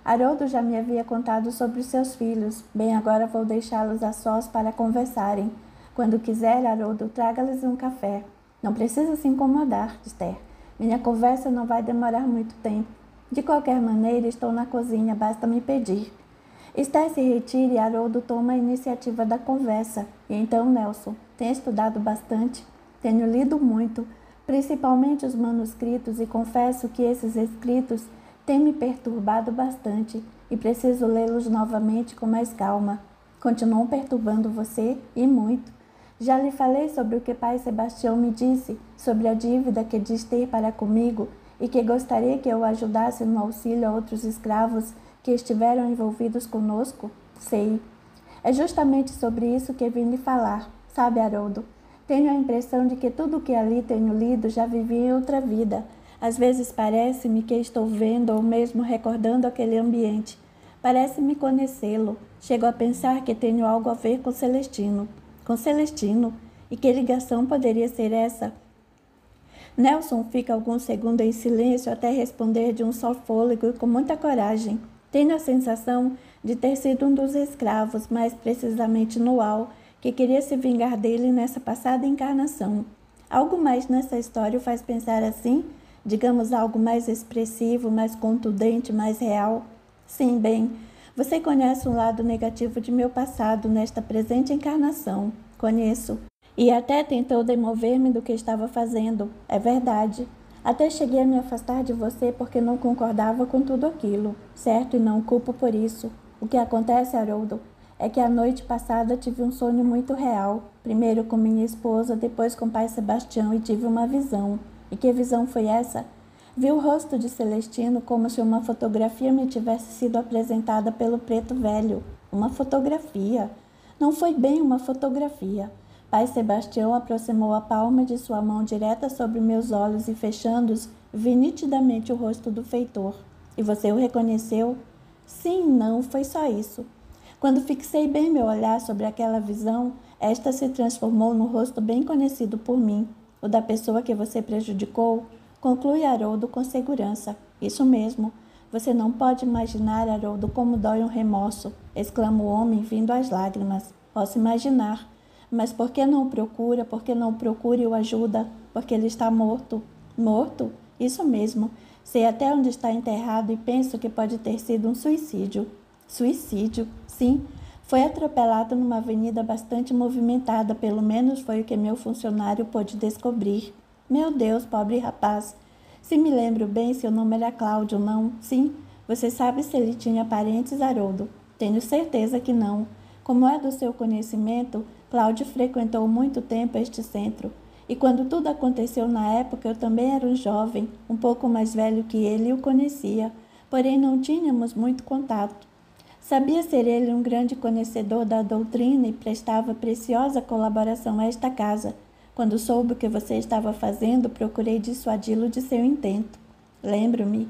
S1: Haroldo já me havia contado sobre os seus filhos. Bem, agora vou deixá-los a sós para conversarem. Quando quiser, Haroldo, traga-lhes um café. Não precisa se incomodar, Esther. Minha conversa não vai demorar muito tempo. De qualquer maneira, estou na cozinha, basta me pedir. Esther se retira e Haroldo toma a iniciativa da conversa. E então, Nelson, tenho estudado bastante, tenho lido muito, principalmente os manuscritos, e confesso que esses escritos têm me perturbado bastante e preciso lê-los novamente com mais calma. Continuam perturbando você? E muito. Já lhe falei sobre o que pai Sebastião me disse, sobre a dívida que diz ter para comigo e que gostaria que eu o ajudasse no auxílio a outros escravos que estiveram envolvidos conosco? Sei. É justamente sobre isso que vim lhe falar. Sabe, Haroldo, tenho a impressão de que tudo o que ali tenho lido já vivi em outra vida. Às vezes parece-me que estou vendo ou mesmo recordando aquele ambiente. Parece-me conhecê-lo. Chego a pensar que tenho algo a ver com Celestino. Com Celestino? E que ligação poderia ser essa? Nelson fica alguns segundos em silêncio até responder de um só fôlego e com muita coragem. Tenho a sensação de ter sido um dos escravos, mais precisamente Noal, que queria se vingar dele nessa passada encarnação. Algo mais nessa história o faz pensar assim? Digamos algo mais expressivo, mais contundente, mais real? Sim, bem, você conhece um lado negativo de meu passado nesta presente encarnação. Conheço. E até tentou demover-me do que estava fazendo. É verdade. Até cheguei a me afastar de você porque não concordava com tudo aquilo. Certo, e não o culpo por isso. O que acontece, Haroldo, é que a noite passada tive um sonho muito real. Primeiro com minha esposa, depois com pai Sebastião, e tive uma visão. E que visão foi essa? Vi o rosto de Celestino como se uma fotografia me tivesse sido apresentada pelo preto velho. Uma fotografia. Não foi bem uma fotografia. Pai Sebastião aproximou a palma de sua mão direta sobre meus olhos e, fechando-os, vi nitidamente o rosto do feitor. E você o reconheceu? Sim, não, foi só isso. Quando fixei bem meu olhar sobre aquela visão, esta se transformou no rosto bem conhecido por mim, o da pessoa que você prejudicou. Conclui Haroldo com segurança. Isso mesmo. Você não pode imaginar, Haroldo, como dói um remorso, exclama o homem, vindo às lágrimas. Posso imaginar. Mas por que não o procura? Por que não o procura e o ajuda? Porque ele está morto. Morto? Isso mesmo. Sei até onde está enterrado e penso que pode ter sido um suicídio. Suicídio? Sim. Foi atropelado numa avenida bastante movimentada, pelo menos foi o que meu funcionário pôde descobrir. Meu Deus, pobre rapaz. Se me lembro bem, seu nome era Cláudio, não? Sim. Você sabe se ele tinha parentes, Haroldo? Tenho certeza que não. Como é do seu conhecimento, Cláudio frequentou muito tempo este centro. E quando tudo aconteceu na época, eu também era um jovem, um pouco mais velho que ele e o conhecia, porém não tínhamos muito contato. Sabia ser ele um grande conhecedor da doutrina e prestava preciosa colaboração a esta casa. Quando soube o que você estava fazendo, procurei dissuadi-lo de seu intento. Lembro-me.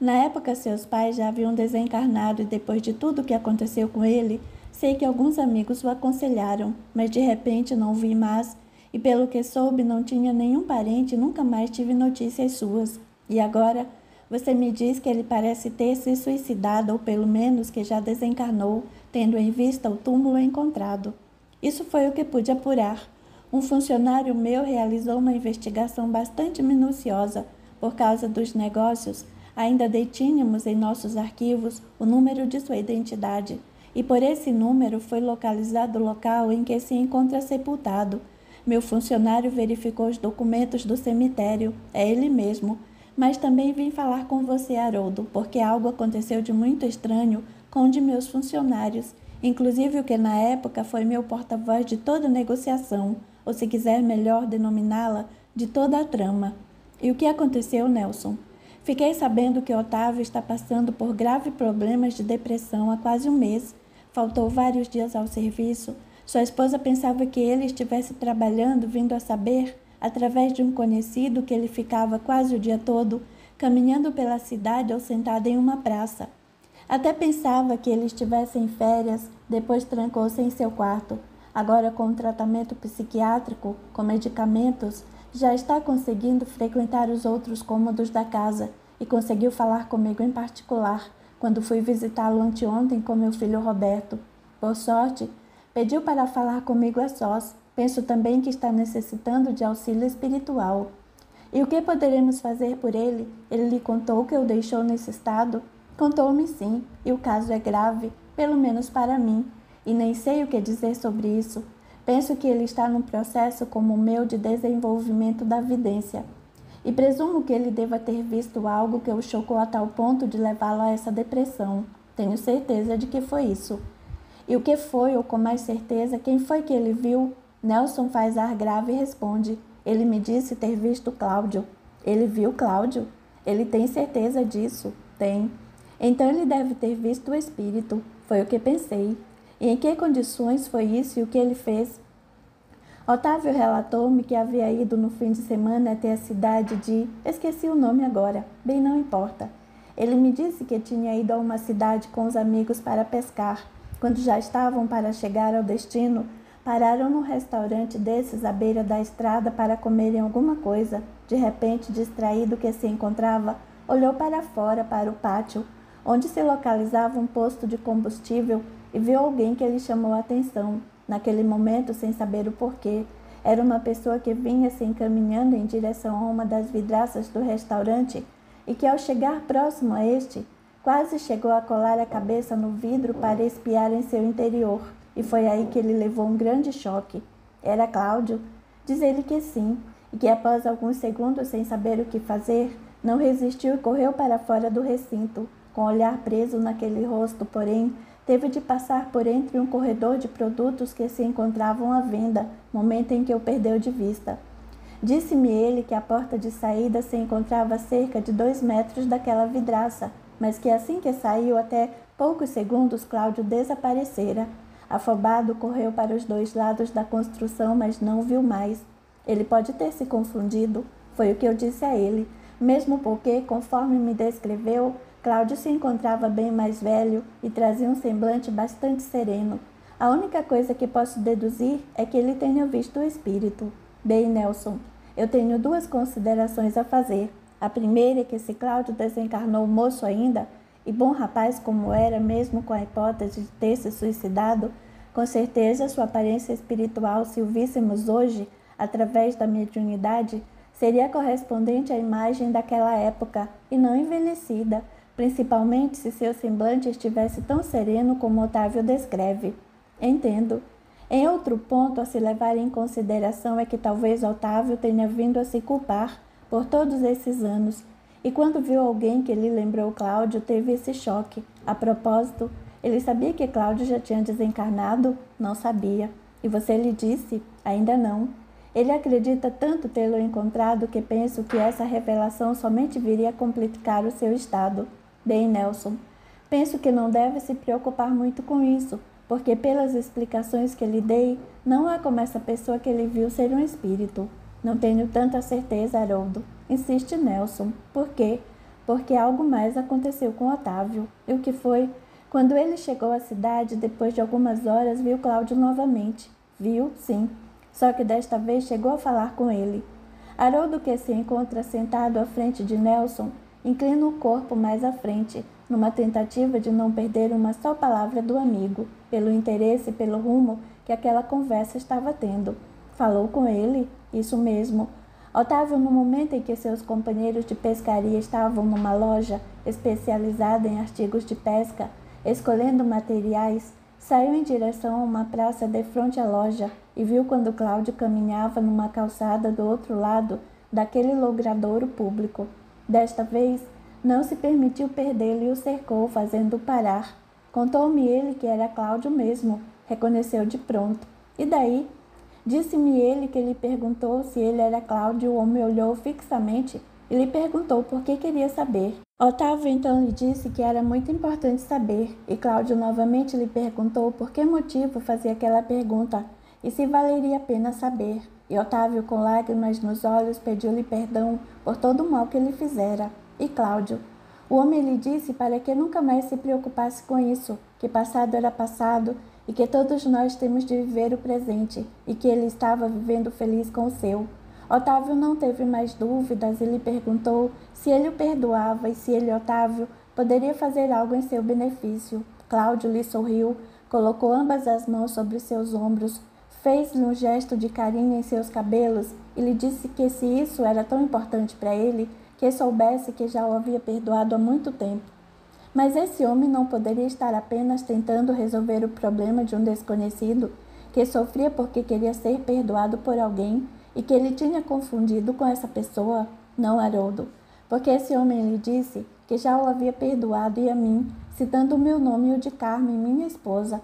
S1: Na época, seus pais já haviam desencarnado e depois de tudo o que aconteceu com ele, sei que alguns amigos o aconselharam, mas de repente não o vi mais e pelo que soube não tinha nenhum parente e nunca mais tive notícias suas. E agora você me diz que ele parece ter se suicidado ou pelo menos que já desencarnou, tendo em vista o túmulo encontrado. Isso foi o que pude apurar. Um funcionário meu realizou uma investigação bastante minuciosa. Por causa dos negócios, ainda detínhamos em nossos arquivos o número de sua identidade, e por esse número foi localizado o local em que se encontra sepultado. Meu funcionário verificou os documentos do cemitério, é ele mesmo, mas também vim falar com você, Haroldo, porque algo aconteceu de muito estranho com um de meus funcionários, inclusive o que na época foi meu porta-voz de toda a negociação, ou se quiser melhor denominá-la, de toda a trama. E o que aconteceu, Nelson? Fiquei sabendo que Otávio está passando por graves problemas de depressão há quase um mês. Faltou vários dias ao serviço. Sua esposa pensava que ele estivesse trabalhando, vindo a saber, através de um conhecido, que ele ficava quase o dia todo caminhando pela cidade ou sentado em uma praça. Até pensava que ele estivesse em férias, depois trancou-se em seu quarto. Agora, com o tratamento psiquiátrico, com medicamentos, já está conseguindo frequentar os outros cômodos da casa e conseguiu falar comigo em particular, quando fui visitá-lo anteontem com meu filho Roberto. Por sorte, pediu para falar comigo a sós. Penso também que está necessitando de auxílio espiritual. E o que poderemos fazer por ele? Ele lhe contou que o deixou nesse estado? Contou-me sim, e o caso é grave, pelo menos para mim, e nem sei o que dizer sobre isso. Penso que ele está num processo como o meu de desenvolvimento da vidência. E presumo que ele deva ter visto algo que o chocou a tal ponto de levá-lo a essa depressão. Tenho certeza de que foi isso. E o que foi, ou com mais certeza, quem foi que ele viu? Nelson faz ar grave e responde. Ele me disse ter visto Cláudio. Ele viu Cláudio? Ele tem certeza disso? Tem. Então ele deve ter visto o espírito. Foi o que pensei. E em que condições foi isso e o que ele fez? Otávio relatou-me que havia ido no fim de semana até a cidade de... Esqueci o nome agora. Bem, não importa. Ele me disse que tinha ido a uma cidade com os amigos para pescar. Quando já estavam para chegar ao destino, Pararam num restaurante desses à beira da estrada para comerem alguma coisa. De repente, distraído que se encontrava, olhou para fora, para o pátio, onde se localizava um posto de combustível, e viu alguém que lhe chamou a atenção. Naquele momento, sem saber o porquê, era uma pessoa que vinha se encaminhando em direção a uma das vidraças do restaurante e que, ao chegar próximo a este, quase chegou a colar a cabeça no vidro para espiar em seu interior. E foi aí que ele levou um grande choque. Era Cláudio? Diz ele que sim, e que após alguns segundos sem saber o que fazer, não resistiu e correu para fora do recinto. Com o olhar preso naquele rosto, porém, teve de passar por entre um corredor de produtos que se encontravam à venda, momento em que o perdeu de vista. Disse-me ele que a porta de saída se encontrava a cerca de 2 metros daquela vidraça, mas que assim que saiu, até poucos segundos, Cláudio desaparecera. Afobado, correu para os 2 lados da construção, mas não viu mais. Ele pode ter se confundido, foi o que eu disse a ele, mesmo porque, conforme me descreveu, Cláudio se encontrava bem mais velho e trazia um semblante bastante sereno. A única coisa que posso deduzir é que ele tenha visto o espírito. Bem, Nelson, eu tenho 2 considerações a fazer. A primeira é que se Cláudio desencarnou moço ainda, e bom rapaz como era, mesmo com a hipótese de ter se suicidado, com certeza sua aparência espiritual, se o víssemos hoje, através da mediunidade, seria correspondente à imagem daquela época e não envelhecida, principalmente se seu semblante estivesse tão sereno como Otávio descreve. Entendo. Em outro ponto a se levar em consideração é que talvez Otávio tenha vindo a se culpar por todos esses anos, e quando viu alguém que lhe lembrou Cláudio, teve esse choque. A propósito, ele sabia que Cláudio já tinha desencarnado? Não sabia. E você lhe disse? Ainda não. Ele acredita tanto tê-lo encontrado que penso que essa revelação somente viria a complicar o seu estado. Bem, Nelson, penso que não deve se preocupar muito com isso, porque pelas explicações que lhe dei, não há como essa pessoa que ele viu ser um espírito. Não tenho tanta certeza, Haroldo. Insiste Nelson. Por quê? Porque algo mais aconteceu com Otávio. E o que foi? Quando ele chegou à cidade, depois de algumas horas, viu Cláudio novamente. Viu, sim. Só que desta vez chegou a falar com ele. Haroldo, que se encontra sentado à frente de Nelson, inclina o corpo mais à frente, numa tentativa de não perder uma só palavra do amigo, pelo interesse e pelo rumo que aquela conversa estava tendo. Falou com ele? Isso mesmo. Otávio, no momento em que seus companheiros de pescaria estavam numa loja especializada em artigos de pesca, escolhendo materiais, saiu em direção a uma praça defronte à loja e viu quando Cláudio caminhava numa calçada do outro lado daquele logradouro público. Desta vez, não se permitiu perdê-lo e o cercou, fazendo-o parar. Contou-me ele que era Cláudio mesmo, reconheceu de pronto. E daí? Disse-me ele que lhe perguntou se ele era Cláudio. O homem olhou fixamente e lhe perguntou por que queria saber. Otávio então lhe disse que era muito importante saber, e Cláudio novamente lhe perguntou por que motivo fazia aquela pergunta e se valeria a pena saber. E Otávio, com lágrimas nos olhos, pediu-lhe perdão por todo o mal que lhe fizera. E Cláudio? O homem lhe disse para que nunca mais se preocupasse com isso, que passado era passado e que todos nós temos de viver o presente, e que ele estava vivendo feliz com o seu. Otávio não teve mais dúvidas e lhe perguntou se ele o perdoava e se ele, Otávio, poderia fazer algo em seu benefício. Cláudio lhe sorriu, colocou ambas as mãos sobre seus ombros, fez-lhe um gesto de carinho em seus cabelos e lhe disse que se isso era tão importante para ele, que soubesse que já o havia perdoado há muito tempo. Mas esse homem não poderia estar apenas tentando resolver o problema de um desconhecido, que sofria porque queria ser perdoado por alguém e que ele tinha confundido com essa pessoa? Não, Haroldo, porque esse homem lhe disse que já o havia perdoado e a mim, citando o meu nome e o de Carmen, minha esposa.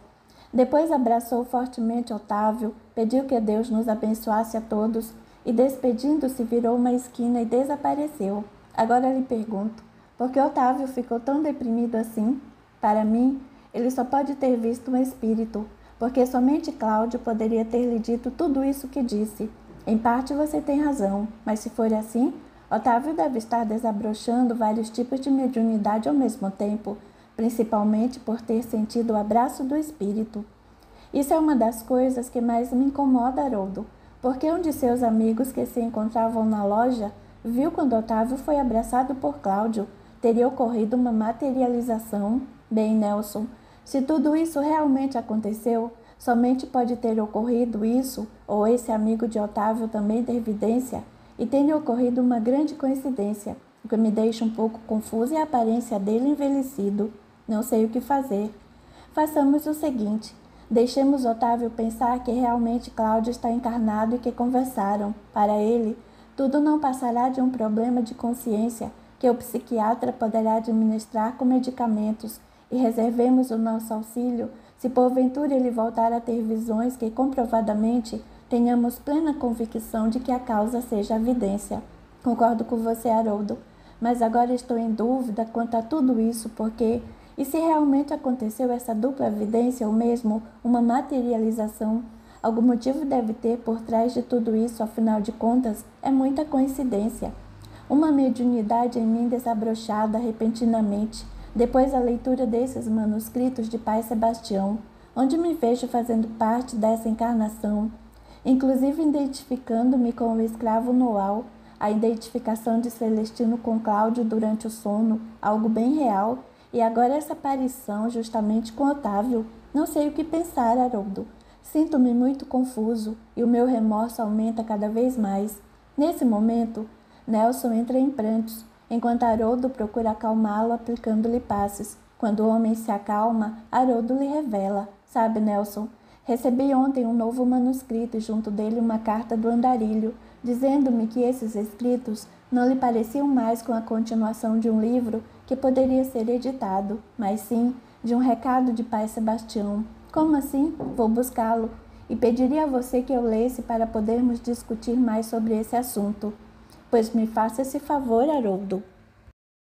S1: Depois abraçou fortemente Otávio, pediu que Deus nos abençoasse a todos e, despedindo-se, virou uma esquina e desapareceu. Agora lhe pergunto, por que Otávio ficou tão deprimido assim? Para mim, ele só pode ter visto um espírito, porque somente Cláudio poderia ter lhe dito tudo isso que disse. Em parte você tem razão, mas se for assim, Otávio deve estar desabrochando vários tipos de mediunidade ao mesmo tempo, principalmente por ter sentido o abraço do espírito. Isso é uma das coisas que mais me incomoda, Haroldo, porque um de seus amigos que se encontravam na loja viu quando Otávio foi abraçado por Cláudio. Teria ocorrido uma materialização. Bem, Nelson, se tudo isso realmente aconteceu, somente pode ter ocorrido isso, ou esse amigo de Otávio também ter evidência, e tenha ocorrido uma grande coincidência. O que me deixa um pouco confuso é a aparência dele envelhecido. Não sei o que fazer. Façamos o seguinte: deixemos Otávio pensar que realmente Cláudio está encarnado e que conversaram. Para ele, tudo não passará de um problema de consciência que o psiquiatra poderá administrar com medicamentos, e reservemos o nosso auxílio se porventura ele voltar a ter visões que comprovadamente tenhamos plena convicção de que a causa seja a vidência. Concordo com você, Haroldo, mas agora estou em dúvida quanto a tudo isso, porque, e se realmente aconteceu essa dupla evidência ou mesmo uma materialização, algum motivo deve ter por trás de tudo isso, afinal de contas, é muita coincidência. Uma mediunidade em mim desabrochada repentinamente, depois da leitura desses manuscritos de Pai Sebastião, onde me vejo fazendo parte dessa encarnação, inclusive identificando-me com o escravo Noal, a identificação de Celestino com Cláudio durante o sono, algo bem real, e agora essa aparição justamente com Otávio. Não sei o que pensar, Haroldo. Sinto-me muito confuso e o meu remorso aumenta cada vez mais. Nesse momento, Nelson entra em prantos, enquanto Haroldo procura acalmá-lo aplicando-lhe passes. Quando o homem se acalma, Haroldo lhe revela: sabe, Nelson, recebi ontem um novo manuscrito e junto dele uma carta do andarilho, dizendo-me que esses escritos não lhe pareciam mais com a continuação de um livro que poderia ser editado, mas sim de um recado de Pai Sebastião. Como assim? Vou buscá-lo e pediria a você que eu lesse para podermos discutir mais sobre esse assunto. Pois me faça esse favor, Haroldo.